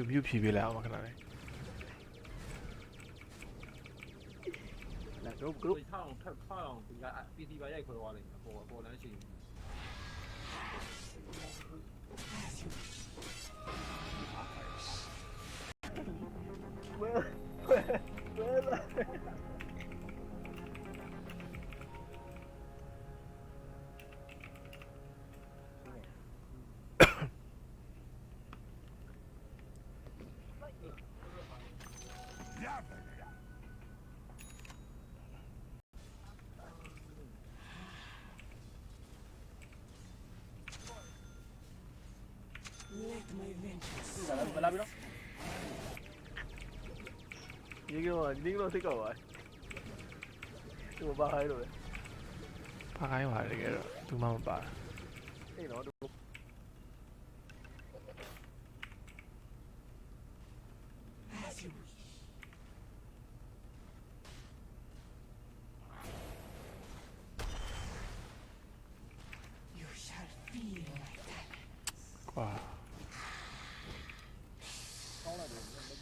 S2: မြူဖြီးပေးလိုက်အောင်ခဏလေး
S3: လက် group
S5: 佢套佢嘅 PC 版一佢話嚟播兩次。
S6: Let my vengeance
S3: ဒီကလည်းဘယ်လာပြီနော်ဒီကတော့သိကောပါဒီဘာဟိုင်းလို့
S2: ဖခိုင်းပါတကယ်တော့ तू မှမပါ
S3: အေးနော်
S6: as you wish. You shall feel my talents.
S2: ကွာ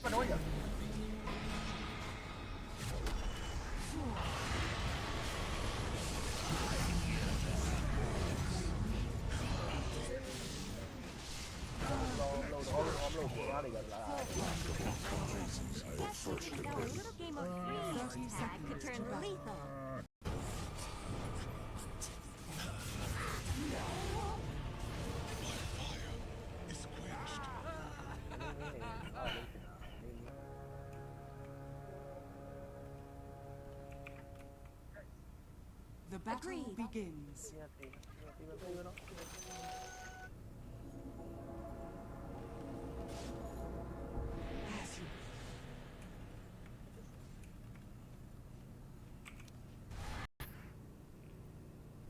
S3: ဘယ်တော့ရ
S4: Now a little game of freeze tag could turn lethal.
S1: battle
S4: Agreed.
S1: begins.
S3: ဒီကသေးသေးပဲနော်
S6: As you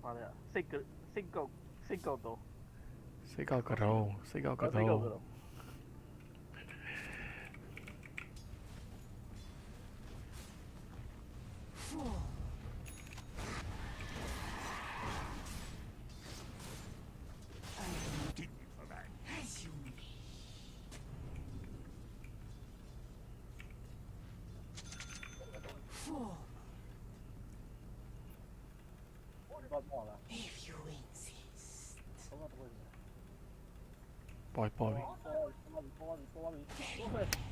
S3: ပါလေစိတ်ကောက်တော့
S2: စိတ်ကောက်ကတုံးစိတ်ကောက်ကတုံး
S6: fall. I am
S7: Did me for that.
S6: as you wish. Fall
S3: တော့ပေါ့လား
S6: if you insist.
S3: တော့တော့
S2: ပေါ်ပြီ
S3: ပေါ်ပြီ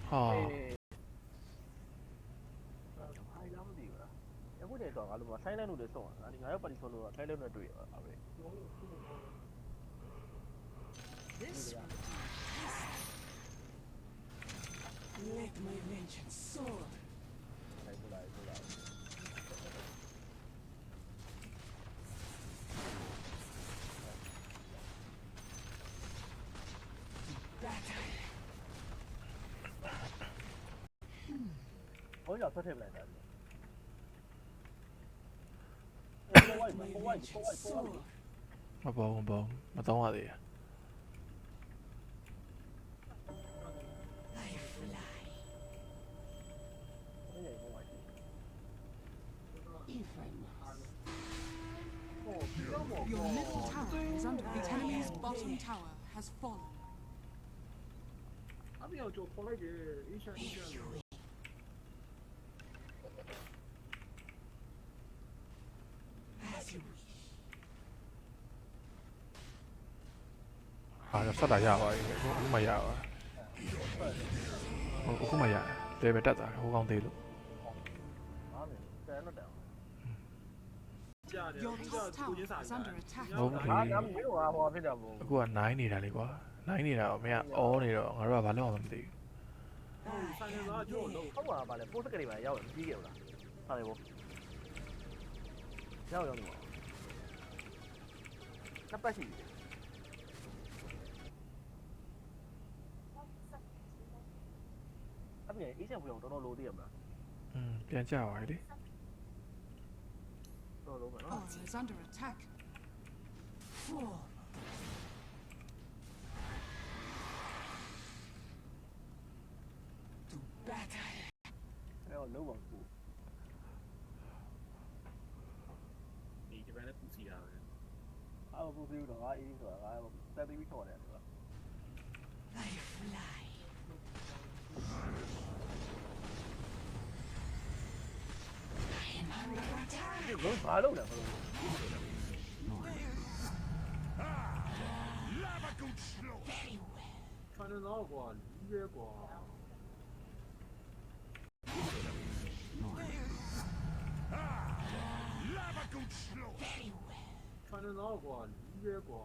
S2: ဟာ
S3: အိုင်လာမသိဘူးလားအခုတည်းတော့ငါတို့ကဆိုင်းလန့်လို့လည်းဆုံးတာဒီငါရောက်ပါတီဆုံးလို့ကဆိုင်းလန့်နဲ့တွေ့ရတာပဲ
S6: Let my vengeance soar.
S3: လိုက်ပို့လိုက်
S6: Battle.
S3: ဟောရဆွတ်ထည့်ပလိုက်တာ
S6: Let my vengeance soar.
S2: မပေါ်ဘူးမပေါ်ဘူးမတော့ရသေး
S6: I fly.
S3: အဲ့ဒီဟောပါရှိ
S6: If I must.
S1: Your middle tower is under the enemy's bottom tower has fallen.
S5: အမေတို့ခေါ်လိုက်တယ်အေးရှာအေးရှာ
S6: If you wish. As you wish.
S2: ဟာဆက်တာရပါပြီအခုမှရပါအခုမှရတယ်ပဲတက်တာဟိုကောင်းသေးလို့
S3: ဟာမယ်တန်တော့တန်
S5: ကြားတယ်
S1: Your
S5: အခု
S1: top
S5: ကကို
S1: tower
S5: ချင်းစာ
S1: is under attack.
S2: ဟုတ်ပြီ
S3: ဟာငါမျိုးကဟောဖြစ်တာမဟုတ်
S2: အခုက9နေတာလေကွာ9နေတာကိုမင်းကအော်နေတော့ငါတို့ကဘာလုပ်အောင်မသိ
S5: ဆိုင်နေသားကျို့လို့
S3: ဟုတ်ပါပါလေပို့စကလေးပါရောက်ရင်ပြီးခဲ့ဘူးလားဟာလေဘောရောက်နေပါနှစ်ပတ်ရှိပြီအပြင်အေးချမ်းပြောင်းတော်တော်လိုသေးရမလား
S2: ပြန်ကြပါလေ
S3: တော်လိုပဲနော်
S1: All is under attack.
S6: Fall. To battle.
S3: အဲ့တော့လုံးဝကူ
S5: ဒီဂျပန်နဲ့ပူစီတာပဲ
S3: အားဘူးပြီးတော့ငါအေးဆိုတာငါတက်ပြီးထော်တယ်ဆိုတာ
S6: I fly. I am under attack.
S3: ဒီဘဘာလုပ်လဲဘယ်လို
S7: Lava goat slow.
S6: Very well.
S5: ဆိုင်နေသားကွာလူရဲကွာ
S7: Lava goat slow.
S6: Very well.
S5: ဆိုင်နေသားကွာလူရဲကွာ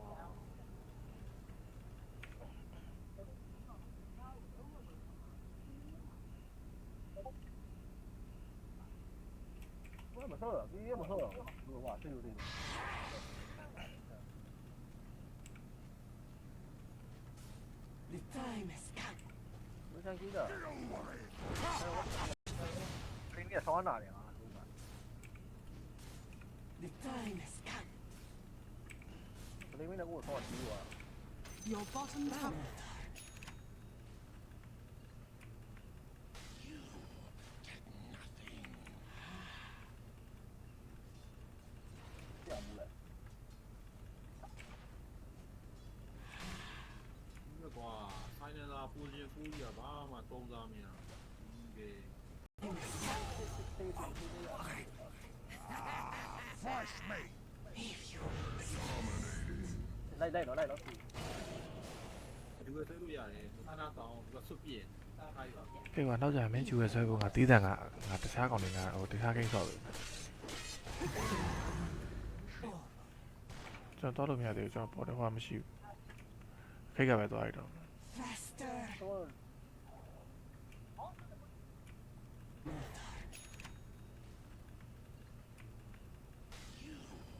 S3: ဘာမဆော့တော့ဒီရမဆော့တော့ဘယ်ဟာသိလို့သိတယ်
S6: The time has come.
S3: မဆန်ကြီးတာခင်းရဆောင်းနာတယ်ဟာ
S6: The time has come.
S3: ဘယ်လိုလဲကိုဆော့ပြီးသွား
S1: Your bottom tower.
S7: Flash me.
S6: If you
S3: လိုက်တော့
S5: ဒီလိုဆွဲလို့ရတယ်ခဏတောင်းပြီးတော့ဆွတ်ပြည့်အားရ
S2: ပြေကွာနောက်ကြရင်မင်းကျူရဆွဲဖို့ငါတီးတန်ကငါတခြားကောင်တွေကဟိုတခြားကိစ္စပဲကျွန်တော်တော့လို့မရသေးဘူးကျွန်တော်ပေါ်တယ်ဟိုမရှိဘူးခိတ်ကပဲသွားရတော့
S6: faster.
S3: တော့
S6: To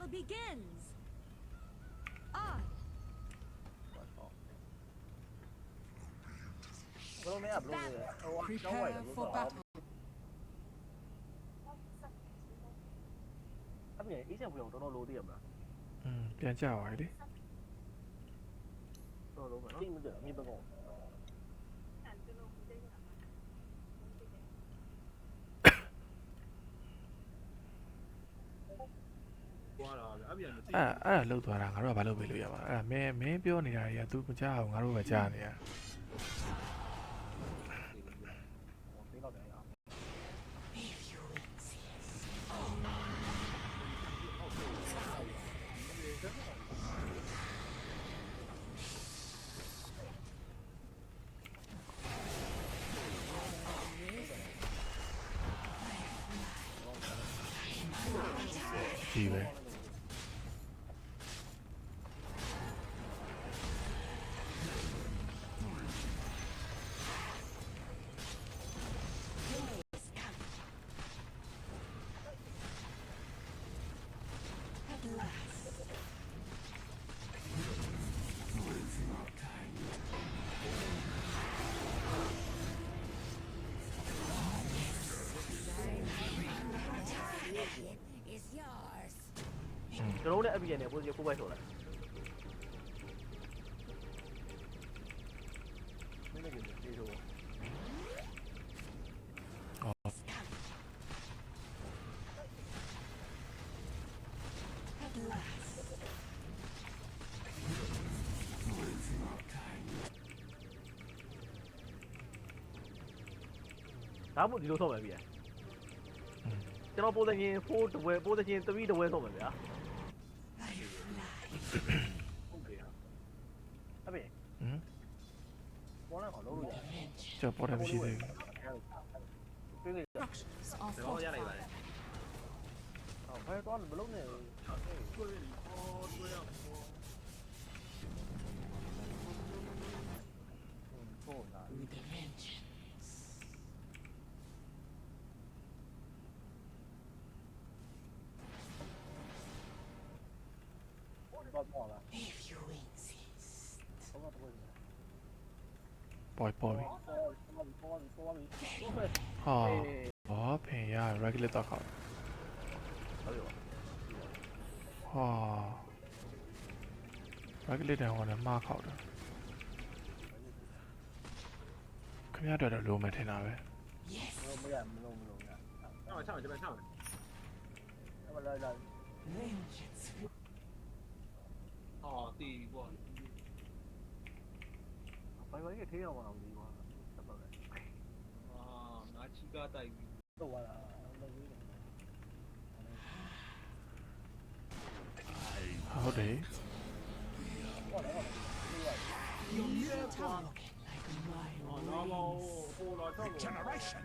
S4: battle begins. On.
S3: ဘလုံးမရဘလုံးရဟိုကျောင်းဝိုင်
S1: Prepare
S3: လို့
S1: for
S3: ဆို
S1: battle.
S3: အပြင်အေးချမ်းပြောင်းတော်တော်လိုသေးရမလား
S2: ပြန်ကြပါလေ
S3: တော်တော်လိုပဲနော်တိမကြမြေပကော
S5: ကွာတာဗျအပြင်မသိ
S2: အဲ့ဒါလှုပ်သွားတာငါတို့ကဘာလုပ်ပေးလို့ရမှာအဲ့ဒါမင်းပြောနေတာတွေက तू မကြောက်အောင်ငါတို့ပဲကြားနေရ
S3: သေးတော့တယ်အား
S6: If you insist.
S2: ကြီးပဲ
S8: Is yours.
S3: ကျွန်တော်တို့လည်းအပြင်နဲ့ပိုစီကိုပိုက်ဆိုလိုက်မင်းလည်းကြည့်လို့ ဒါမှမဟုတ်ဒီလိုဆော့မယ်ဗျာကျွန်တော်ပိုးတဲ့ချင်း4တဝဲပိုးတဲ့ချင်း3တဝဲဆော့မယ်ဗျာ
S5: ဟုတ်ကဲ့
S3: အပြင်ပေါ်လာအောင်လုပ်လို့ရတယ်
S2: ကျော်ပေါ်တယ်မရှိသေးဘူး
S3: တွေ့နေကြ
S1: Instructions are
S5: ကျွန်တော်ရလိုက်ပါ
S1: fortified.
S5: တယ်
S3: ဟောဘယ်တော့မလုံးနဲ့
S5: ကိုယ်လေးဟောတွေ့ရအောင်
S3: ဟုတ်တာ
S6: With a vengeance.
S3: တော့ပေါ်လာ
S6: If you insist.
S3: တော့တော့ပေါ်လာ
S2: ပေါ်ပြီ
S3: ပေါ်ပြီ
S2: ဟာဘာဖင်ရ regular တော့ခေါက်
S3: ဟုတ်ရော
S2: ဟာ regular တောင်ကလည်းမှားခေါက်တယ်ခင်ဗျားတို့တော့လိုမယ်ထင်တာပဲ
S6: Yes.
S3: မရမလုံးရ
S5: ချောင်းကျွန်တော်ချောင်း
S3: မလာလာ
S6: Vengeance.
S5: ဟောတီးပေါ့
S3: ဘာဘာကြီးထေးအောင်အောင်ဒီကွာဆက်ပါမယ်
S5: အာငါချီကားတိုက်ပြီး
S3: တော့လာလုံးကြီး
S2: ဟုတ်တယ်
S6: Your middle tower looking like my
S5: ဟောတော့
S6: wings.
S5: ဟိုလာတော့
S7: Generation.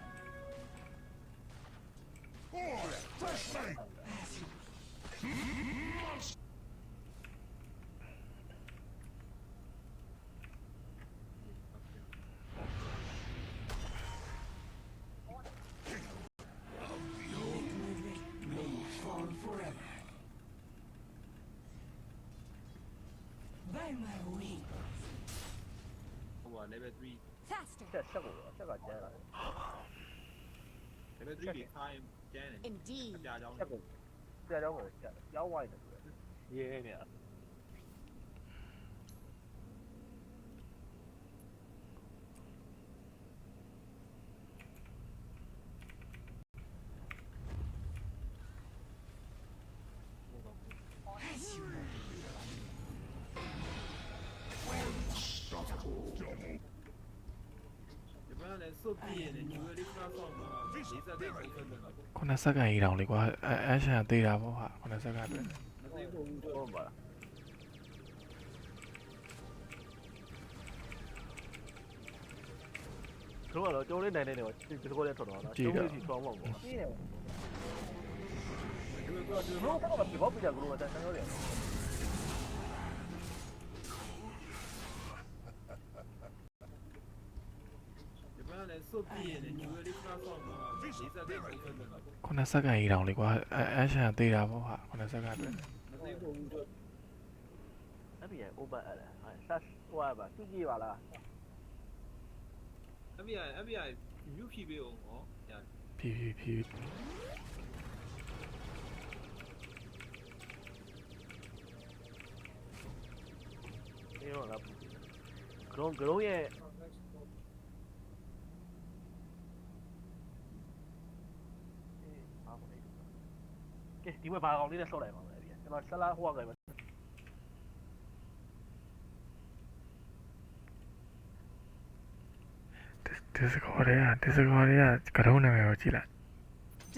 S7: Order. First mate.
S6: As you fall forever. By my wings.
S5: ဟိုက level 3
S4: Faster.
S3: ဆက်ကိုဆက်ကကျဲလာ
S5: level 3တွေခိုင်းကျန်းတယ်
S4: Indeed.
S5: အပြာကြောင်း
S3: ဆက်ကိုဆက်တော့ကိုရောက်ဝိုင်းတယ်ရေးနေ
S6: As you
S5: ဒီမှာလည်းစုပ်ပြည့်နေကျွေးလေးကဆောင်းမှာ40တဲ့ပုံစံနဲ့တော့
S2: 9စက္ကန့်ကြီးတောင်လေကွာအရှန်သေးတာပေါ့ဟာ9စက္ကန့်ပဲ
S5: မသိဘူး
S3: ဟုတ်ပါလားတို့ကတော့ကျုံးလေးနိုင်နေတယ်ဒီစကောလေးထွက်တော့လားကျုံးလေးစီဆောင်းပေါ့ပေါ့ကြီးတယ်
S5: ကျွေးတော့ကျွေး
S3: ဘလို့ကတော့ဒီဘောပြကြကလို့တန်းရောတယ်
S5: ဒီမှာလည်းစုပ်ပြည့်နေကျွေးလေးကဆောင်းမှာ40တဲ့ပုံစံနဲ့တော့
S2: 9စက္ကန့်ကြီးတောင်လေကွာအရှန်သေးတာပေါ့ဟာ9စက္ကန့်ပဲ
S5: မ သိဖို့ဘူးတို့
S3: အဲ့ဒီ over အဲ့ဒါဆက်ဟိုပါသူကြည့်ပါလား
S5: FBI မြုပ်ဖြီးပေးအောင်ဟောညာ
S2: ဖြည်းဖြည်းဖြည်း
S3: ဒီတော့လားဂရုံးရဲ့ကဲဒီဘက်ဘာကောင်လေးနဲ့ဆော့လိုက်ပါမယ်ဗျာကျွန်တော်ဆက်လာဟိုကပဲ
S2: ဒီစကောတွေကကတော့နာမည်ကိုကြည့်လိုက်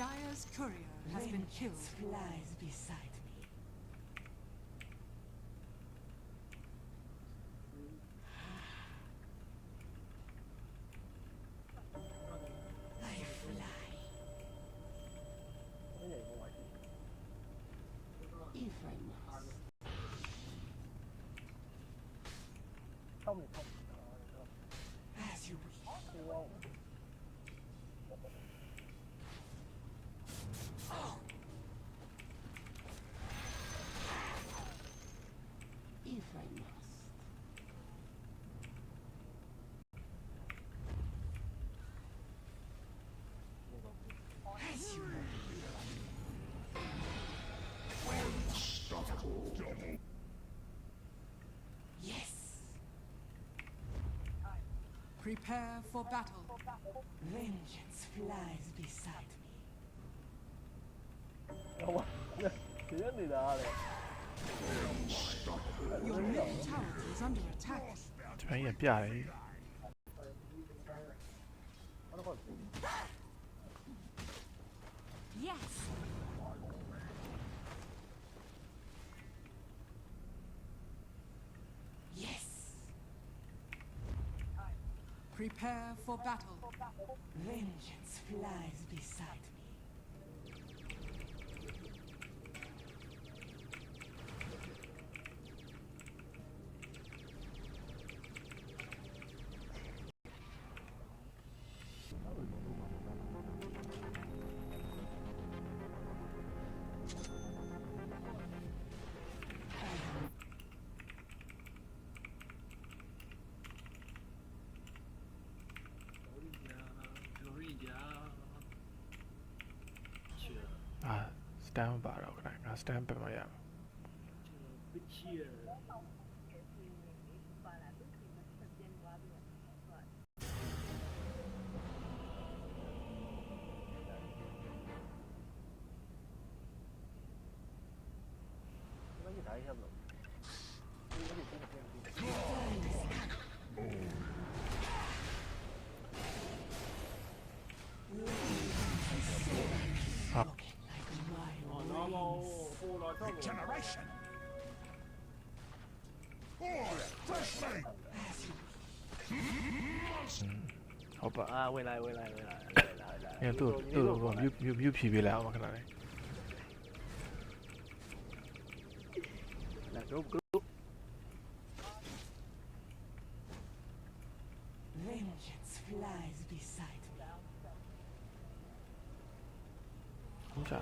S1: Dire's courier has been killed.
S6: Flies beside me. I fly. If I must.
S3: ဆောက်နေဆောက်
S6: As you wish. If I must. As you Yes.
S1: Prepare for battle.
S6: Vengeance flies beside me.
S3: ဟိုဒီနေတာလေ
S1: Your middle tower is under attack.
S2: ဒီပိုင်းကပြတယ်
S3: ဘာလို့
S4: Yes.
S6: Yes.
S1: Prepare for battle.
S6: Vengeance flies beside me.
S5: Glory ချေ
S2: အာစတန်ပါတော့ခဏငါစတန်ပြန်မရဘူး
S5: Bitchier
S3: ဘာကြီးတိုင်းရမလို့
S2: ဟာ
S5: normal ဟိုလာတော့
S7: Generation. Order. Fresh meat.
S2: ဟုတ်ပါ
S3: အာဝင်လိုက်
S2: အဲသူ့ဟိုမြူဖြီးပေးလိုက်အောင်ခဏလေး
S3: လာတော့ group
S6: Vengeance flies beside me.
S2: ဟုတ်ကြ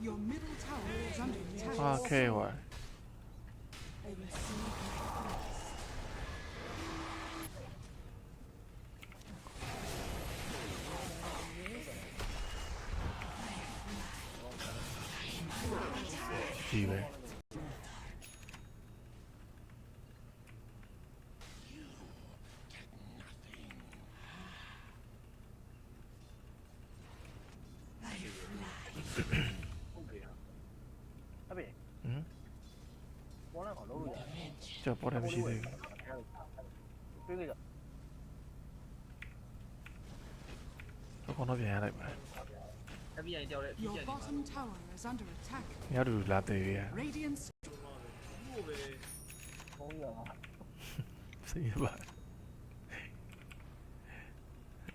S1: Your middle tower is under attack.
S2: โอเคဟော
S6: I receive my thanks.
S2: ကြည့်ပဲ
S3: အဖေ
S2: ဟမ်
S3: ဘောလာကောင်လုံးလို့ရ
S2: ကျော်ပေါ်တယ်မရှိသေးဘူး
S3: ပြေးကြ
S2: အကောင်တော့ပြန်ရလိုက်ပါ
S5: FBI ကြောက်တဲ့အဖြစ်
S1: Your
S5: ပြနေပါ
S1: bottom tower is under attack.
S2: ညတူလာသေးရ
S1: Radiance
S5: ဘူးပဲ
S3: ဘုံရ
S2: စိတ်ပါ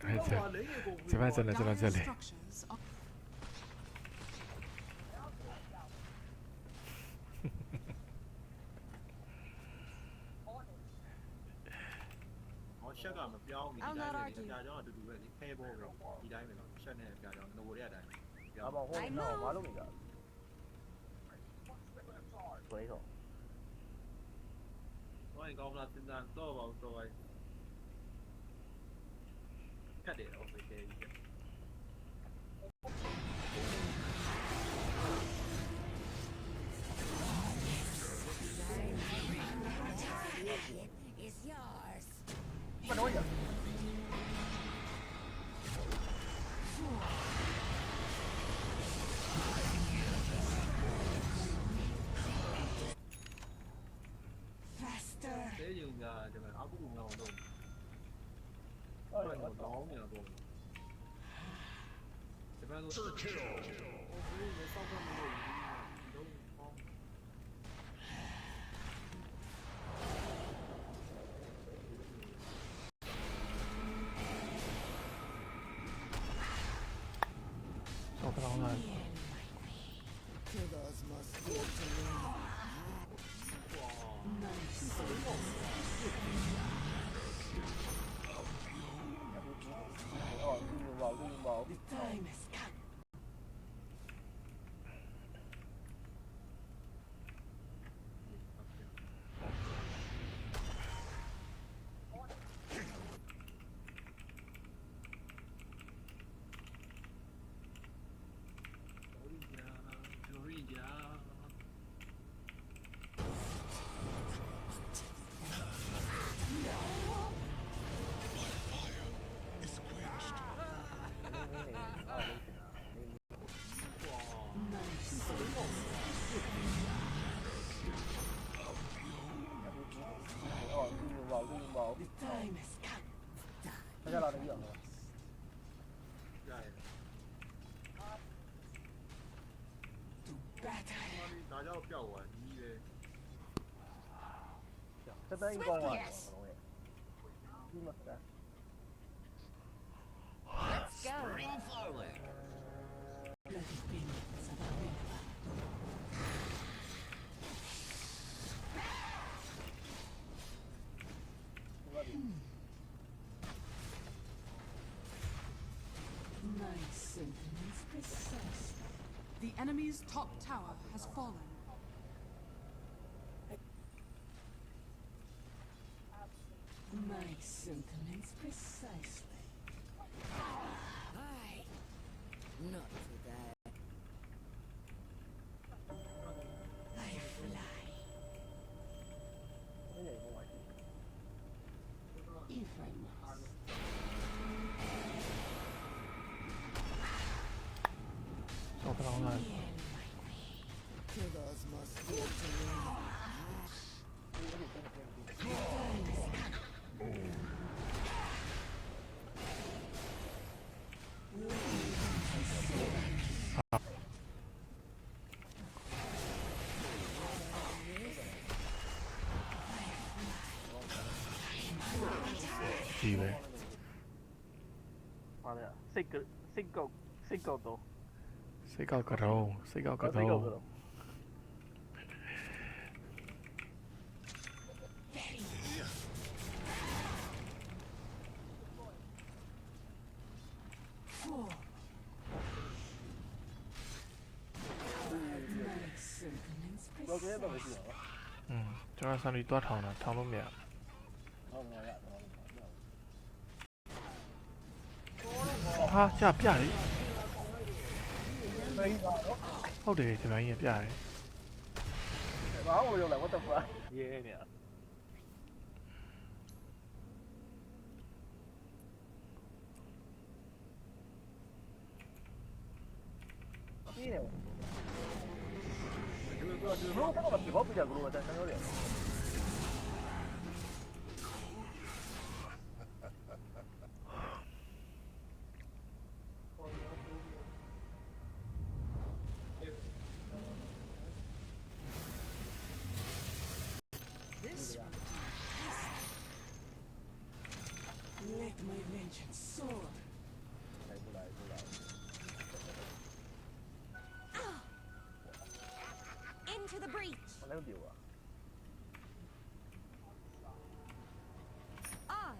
S2: အဲ့ဒါ
S5: ဟောလေးကို
S2: ဒီမှာကျွန်တော်
S1: dire
S2: ချက်လေ
S1: structures are
S5: ချက်ကမပြောင်းဘူးဒီတိုင်းပဲအပြာကြောင့်အတူတူပဲဒီဖဲဘောပဲဒီတိုင်းပဲနော်ချက်နဲ့အပြာကြောင့်နိုရတဲ့အတိုင်း
S3: ဘာပေါ့ဟိုတော့ဘာလုပ်နေကြဆွဲတော့
S5: ဟိုင်ကောင်းလာတင်တာတော့ပါတော့ပဲကတ်တယ်တော့ပဲကြီး
S8: Is yours.
S3: မတော့ရ
S6: Faster.
S5: တဲယုံကကျွန်တော်အခုငောင်းတော့တော့တော့နေတော့ကျွန်တော်တို့
S7: Kill.
S5: ဒီစောက်တော့မလို့တော့ပေါ့
S2: ဆောက်ကောင်းလာ
S8: To those most dear to me.
S3: အော်ဒီဘောဒီဘော
S6: The time has come.
S5: ဂျိုရီယာ
S3: အော်ဒီဘောဒီဘော
S6: The time has come.
S3: ဆက်ကြလာတယ်ပြောင်းတော့
S5: ရတယ်
S6: To battle.
S5: ဒါကြောင့်ပျောက်သွားကြီးပဲ
S3: ဆက်တိုင်းကောင်းသွားတယ်ဒီမှာက
S4: Let's go.
S6: The opinions of a river. My sentiments precisely.
S1: The enemy's top tower has fallen.
S6: My sentiments precisely.
S8: Hi. Not today.
S6: I fly.
S3: ဒီနေဘောရှိ
S6: If I must.
S2: ဆောက်ကောင်းလာ
S8: To those most dear to me.
S2: ကြီးပဲ
S3: ပါလေစိတ်ကောက်တော့
S2: စိတ်ကောက်ကတော့
S6: Four. My sentiments
S3: တော့ကြဲတော့
S6: precisely.
S3: ရှိတော့
S2: ကျွန်တော်ဆန်လီတွားထောင်တာထောင်လို့မရ
S3: ဟုတ်မှာရတော့
S2: ဟာကြာပြတယ်
S3: ဘယ်ပါတော့
S2: ဟုတ်တယ်ဒီပိုင်းကြီးပြတယ်
S3: ဘာလို့ရောက်လဲ what the fuck ရေးနေရဒီနေဘာလို့တော့ဒီဘောပြကြလို့တန်းရောတယ်
S6: This let my vengeance soar.
S3: လိုက်ပလိုက်
S4: Into the breach.
S3: မလည်းပြောပါ
S4: On.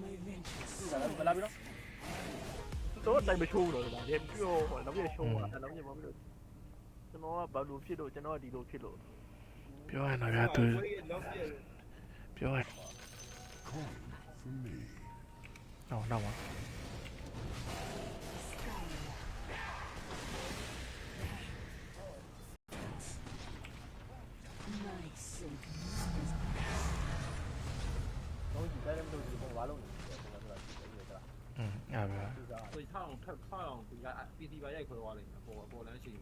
S6: my vengeance
S3: မလာပြီနော်တော့တိုင်မချိုးဘူးတော့ဒါလည်းပြောဟောနောက်ပြချိုးတာနောက်ပြမပြီးတော့ကျွန်တော်ကဘာလို့ဖြစ်လို့ကျွန်တော်ကဒီလိုဖြစ်လို့
S2: ပြောရရင်တော့ဗျာသူ
S5: လောက်ပြည့်
S2: ပြောရရင်
S7: Come for me.
S2: နောက်မှာ
S6: my sync
S3: တော့ဒီတိုင်းမလို့ဒီဘာလို့လဲကျွန်တော်ကဒီက
S2: အဲ့ဗျာ
S3: ဒီက
S5: ကိုထောက်အောင်ထပ်ထောက်အောင်ဒီက PC ပါရိုက်ခွဲသွားလိမ့်မယ်ပေါ်လမ်းရှိ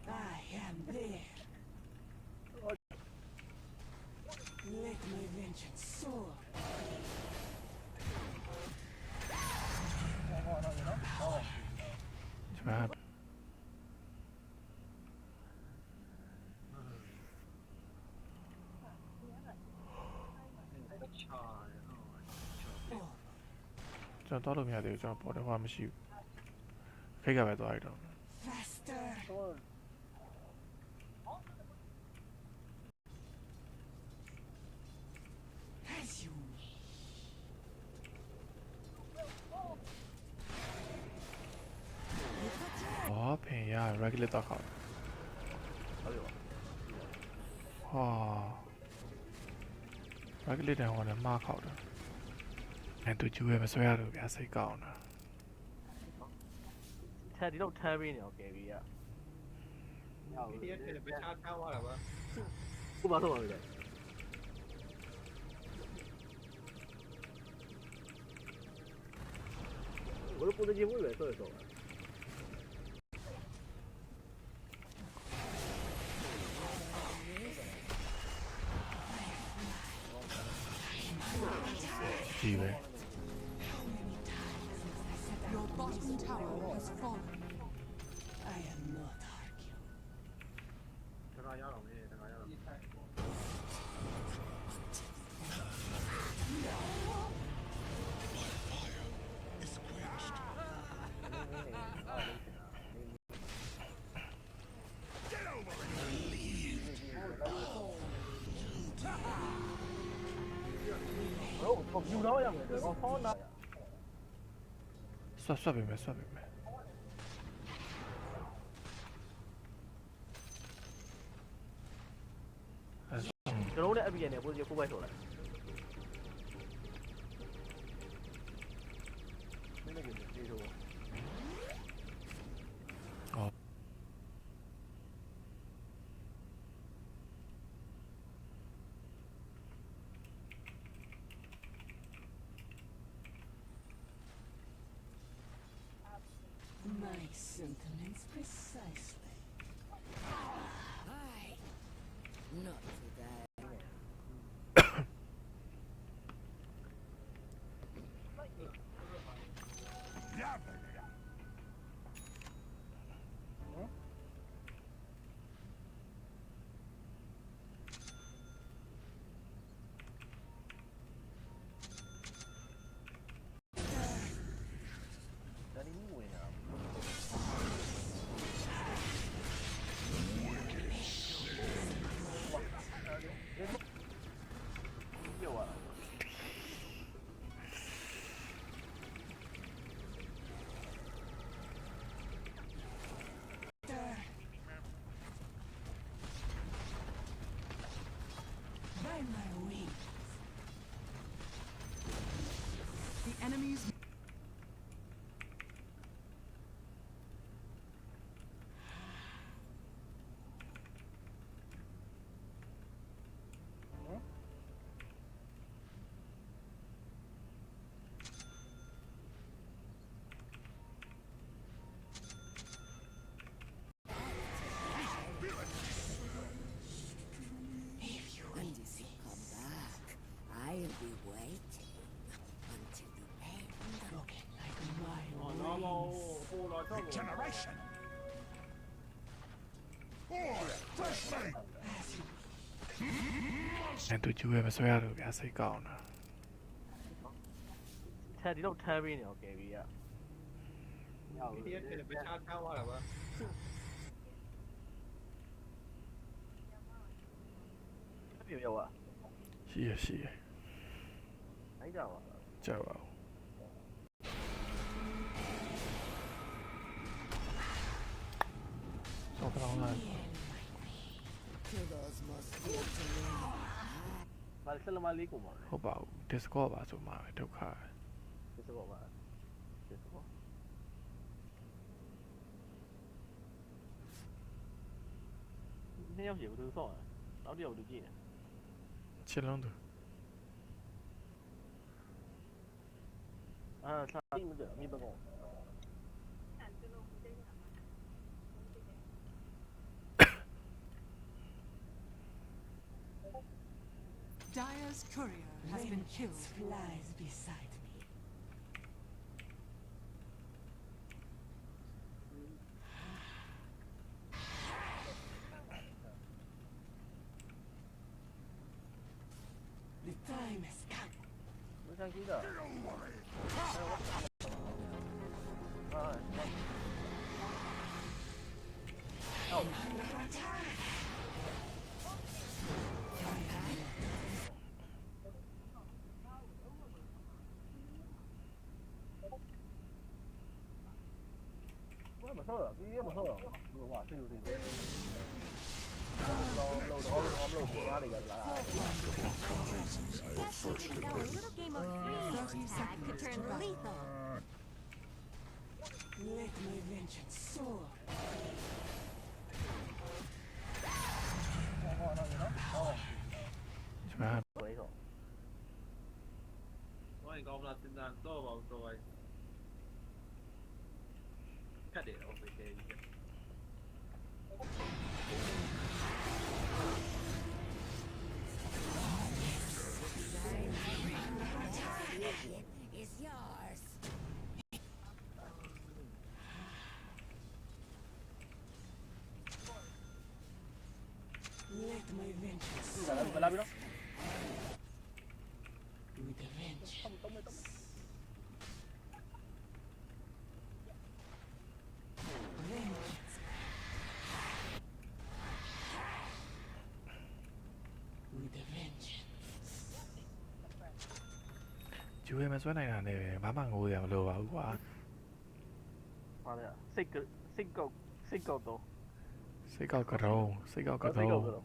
S6: I am there. Let my vengeance soar.
S2: ဒီမှာ
S5: ချာရအောင်
S2: ကျွန်တော်တော့လို့မရသေးဘူးကျွန်တော်ပေါ်တယ်ဟောမရှိဘူးခိတ်ကပဲသွားရတော့
S6: Faster.
S3: တော့
S6: As you wish.
S2: ဟောဖင်ရ regular တော့ခေါက်
S3: ဟုတ်ပြီ
S2: ဟာ regular တန်ဟောလည်းမှားခေါက်တယ်အဲ့သူကျူးရဲ့မဆွဲရတော့ဗျာစိတ်ကောင်းတာ
S3: ထက်ဒီတော့ထမ်းပေးနေအောင်ကယ်ပြီးရ
S5: ဒီရက်ထဲပဲချာထားသွားတာပါ
S3: ခုမှတော့ပါပြီလေဘယ်လိုပုံစံမျိုးလဲဆိုတော့
S2: ကြီးပဲ
S1: Your bottom tower has fallen.
S6: I am not arguing.
S5: တခါရအောင်လေတခါရအောင်
S3: တော့ယူတော့ရမယ်တော့ဆောင်းတာ
S2: ဆွတ်ပြီမယ်ဆွတ်ပြီမယ်အဲ့
S3: ကျွန်တော်နဲ့အပြင်နဲ့ပုံစံကိုပိုက်ဆိုလိုက်မင်းလည်းဒီလို
S6: My sentiments precisely.
S8: Aye. Not today.
S3: Danny ဝင်တာ ပြောရ
S6: By my wings.
S1: The enemy's
S6: If you
S8: And if you come back, I'll be waiting until the end.
S6: looking like my
S5: တော့
S6: wings.
S5: ဟိုတော့တော့
S7: Generation. Boy, fresh meat.
S6: As you
S2: အဲ့သူကျူးရဲ့မဆွဲရတော့ဗျာစိတ်ကောင်းတာ
S3: ချက်ဒီတော့ထမ်းပေးနေတော့ကယ်ပြီးရ
S5: ဒီရက်ထဲပဲချားထားသွားတာပါ
S3: ပြေရောက်อ่ะ
S2: ရှိရရှိရ
S3: အဲ့ကြပါ
S2: ကြောက်ပါဦးဆောက်တောင်းလာ
S8: Kiddos must go to me.
S3: ဘာဆက်လမလေးကိုပါ
S2: ဟုတ်ပါဘူး Discord ပါဆိုမှာပဲဒုက္ခ
S3: ဒီစကောပါဒီစကောနှစ်ယောက်ကြီးဘယ်လိုဆော့လဲနောက်တစ်ယောက်လူကြည့်နေ
S2: ချစ်လုံးသူ
S3: အာစာတိမတယ်အမြင်ပကော
S1: Dire's courier has been killed.
S6: Vengeance flies beside me. The time has come.
S3: မဆိုင်ကြီးတာမဆော့တော့ဒီရမဆော့တော့ဟိုဟာသိလို့သိတယ်လို့ဘာတွေလာ
S4: Now a little game of freeze tag could turn lethal.
S6: Let my vengeance soar.
S2: ဒီမှာ
S3: ဝေးတော့
S5: ဘာရင်ကောင်းလားစဉ်းစားတော့ပါတော့ပါခက်တယ်တော့ပဲကဲကြီး
S8: It's yours.
S6: Let my vengeance
S3: ဒီကလာပြီးတော့
S6: with a vengeance. Vengeance. With a vengeance.
S2: ဂျူဝဲမဆွဲနိုင်တာနဲ့ဘာမှငိုးရမလိုပါဘူးကွာ
S3: ဟာလေစိတ်ကောက်တော့
S2: စိတ်ကောက်ကတုံးစိတ်ကောက်ကတုံး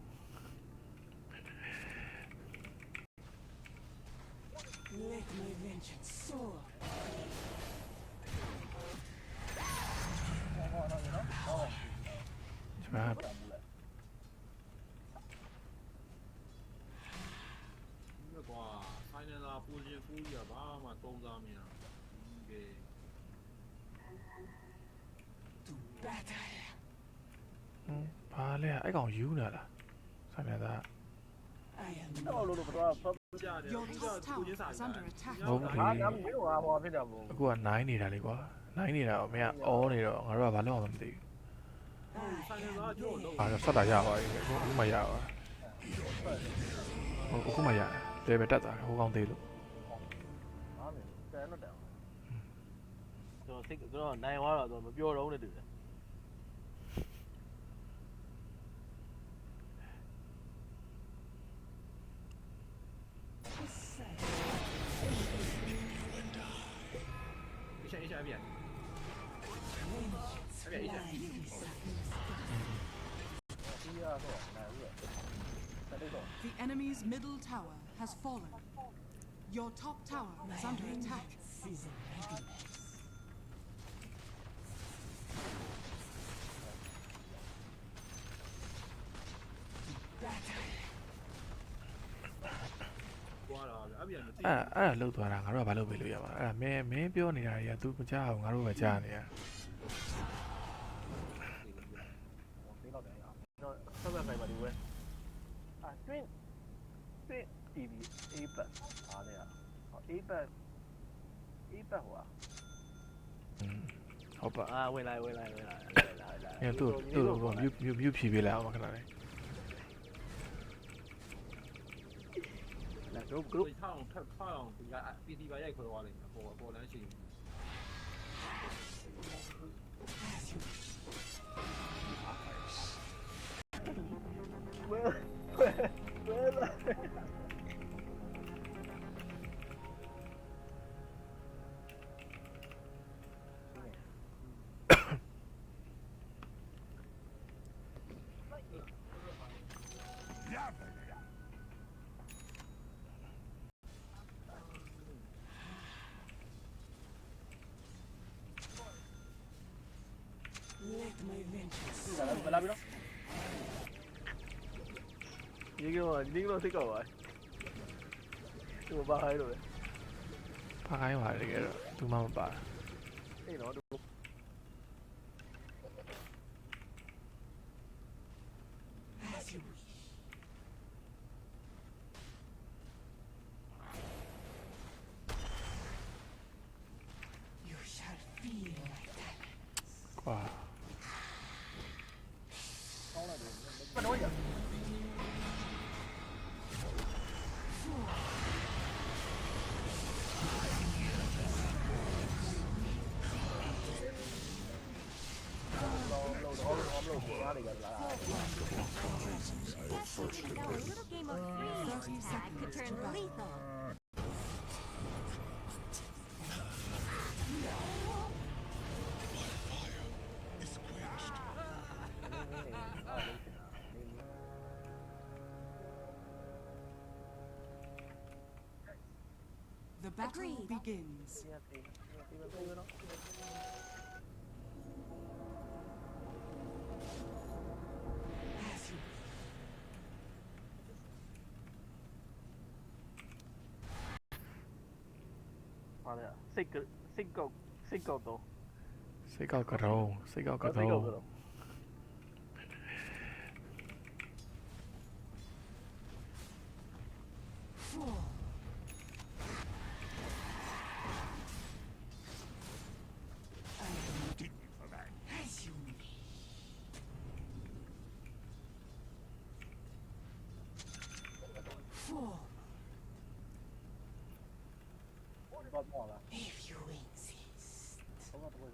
S6: Let my vengeance soar.
S2: ဒီမှာ
S5: ဒီကွာဆိုင်နေတာပူရင်ပူရဘာမှတုံးစားမရဘူးကဲ
S6: To battle.
S2: ဘာလဲအဲ့ကောင်ယူနေလားဆိုင်နေတာ
S6: I am
S3: တော့လို့တော့ဖတ်
S5: ကြားတယ်
S1: Your
S5: ဒီက
S1: top
S5: ပူ
S1: tower
S5: ရင်စား
S1: is under attack.
S2: ဟုတ်ပြီ
S3: ဟာငါမျိုးဟာဘောဖြစ်တယ်ဘော
S2: အခုက9နေတာလေကွာ9နေတာတော့မင်းကအော်နေတော့ငါတို့ကဘာလုပ်အောင်မသိ
S5: ဆိုင်နေတာကျိုးတော့
S2: ဘူးအာဆက်တာရပါပြီအခုမှရပါဟုတ်အခုမှရတယ်ပဲတက်တာဟိုကောင်သေးလို့
S3: ဟာမင်းတန်တော့တန်ကျွန်တော်စိတ်ကတော့နိုင်သွားတော့မပြောတော့နဲ့တူတယ်
S5: 一下一下变，
S6: vengeance
S5: Okay, yeah.
S6: flies beside me.
S3: ဒီရတော့နိုင်ဘူးတက်တော့
S1: The enemy's middle tower has fallen. Your top tower
S6: My
S1: is under attack.
S6: vengeance is in readiness. Battle.
S5: 刮了，那边没对。
S2: အဲ့ဒါလှုပ်သွားတာငါတို့ကဘာလုပ်ပေးလို့ရမှာအဲ့ဒါမင်းပြောနေတာတွေက तू မကြောက်ငါတို့ပဲကြားနေရ
S3: ဒီတော့တယ်အောင်ကျွန်တော်ဆက်ဆက်လိုက်ပါဒီဝဲအာ twin TV A pack အားလေA pack ဟို
S2: ဟုတ်ပါ
S3: အာဝင်လာ
S2: အဲ့သူ့မြူဖြီးပေးလိုက်အောင်ခဏလေး
S3: လက် တို့
S5: ကို
S3: group
S5: ထောက်အောင်ထောက်အောင်ဒီက PC ပါရိုက်ခွဲသွားလိမ့်မယ်ပေါ်လမ်းရှိ
S3: ဝဲလာ
S6: Let my vengeance
S3: လာပြီနော်ဒီကတော့စိတ်ကောက်ပါဒီဘာဟိုင်းလို့လဲ
S2: ဖားခိုင်းပါတကယ်တော့သူမှမပါ
S3: အေးနော်
S6: as you wish. You shall feel my talent.
S2: ကွာ
S3: မတော့ရ
S4: Now a little game of freeze tag could turn lethal.
S7: Is quenched.
S1: The battle
S4: Agreed.
S1: begins.
S6: As you
S3: ဟာလေစိတ်ကောက်တော့
S2: စိတ်ကောက်ကတော့စိတ်ကောက်ကတော့
S6: fall. I am
S7: Dignified.
S6: as you wish. Fall
S3: တော့ပေါ့လား
S6: if you insist.
S3: တော့တော့
S2: ပေါ်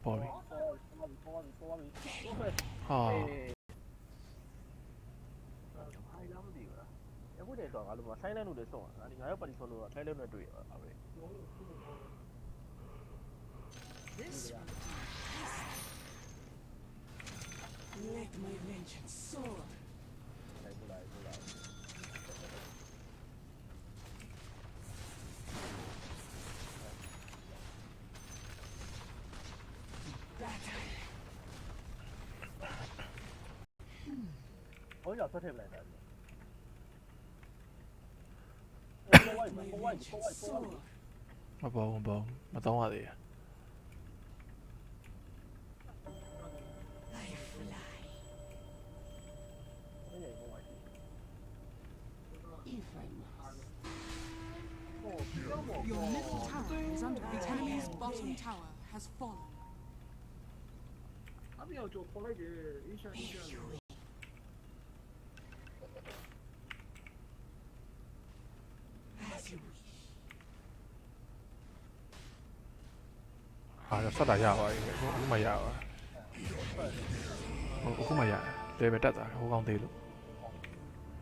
S2: ပေါ်ပြီ
S3: ပေါ်ပြီ
S2: ဟာ
S3: ဟိုင်းလာမသိဘူးလားအခုတည်းဆိုငါတို့ကဆိုင်းလန့်လို့လည်းစောင့်တာငါရောက်ပါတီဆိုလို့ဆိုင်းလန့်နဲ့တွေ့ရပါပဲ
S6: This let my vengeance soar.
S3: ဆိုင်ပလိုက်
S6: Battle.
S3: ဘုန်းကြီးဆွတ်ထည့်ပလိုက်တာ
S6: Let my vengeance soar.
S2: မပေါ်မပေါ်မတော့ရသေးရ
S6: I fly. If I must.
S1: Your middle tower is under the enemy's bottom tower has fallen.
S5: အပြောင်းကြောပေါ်လိုက်တယ်အေးရှာအေး
S6: If
S5: ရှာ
S6: you wish. As you wish.
S2: ဟာဆက်တာရပါပြီအခုမှရပါအခုမှရတယ်ပဲတက်တာဟိုကောင်းသေးလို့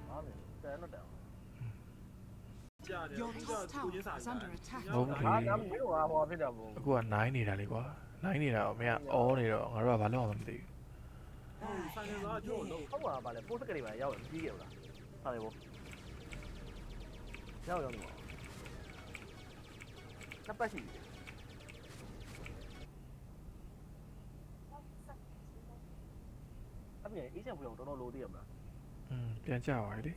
S3: အားမင်းတန်တော့တန်
S5: ကြာတယ်
S1: Your
S5: ကြာ
S1: top
S5: ကိုရင်း
S1: tower
S5: စား
S1: is under attack.
S2: ဟုတ်ပြီ
S3: ဟာဒါမျိုးဟာဟောဖြစ်တာပေါ့
S2: အခုက9နေတာလေကွာ9နေတာတော့မင်းကအောနေတော့ငါတို့ကဘာလုပ်အောင်မသိဘူး
S5: ဆိုင်နေတော့ကြောလို့
S3: ဟုတ်ပါပါလေပို့စကလေးပါရောက်ရင်ပြီးခဲ့ဘူးလားဟာလေပေါ့ရောက်နေပါနှစ်ပတ်ရှိပြီအပြင်အေးချမ်းပြောင်းတော်တော်လိုသေးရမလား
S2: ပြန်ကြပါလေ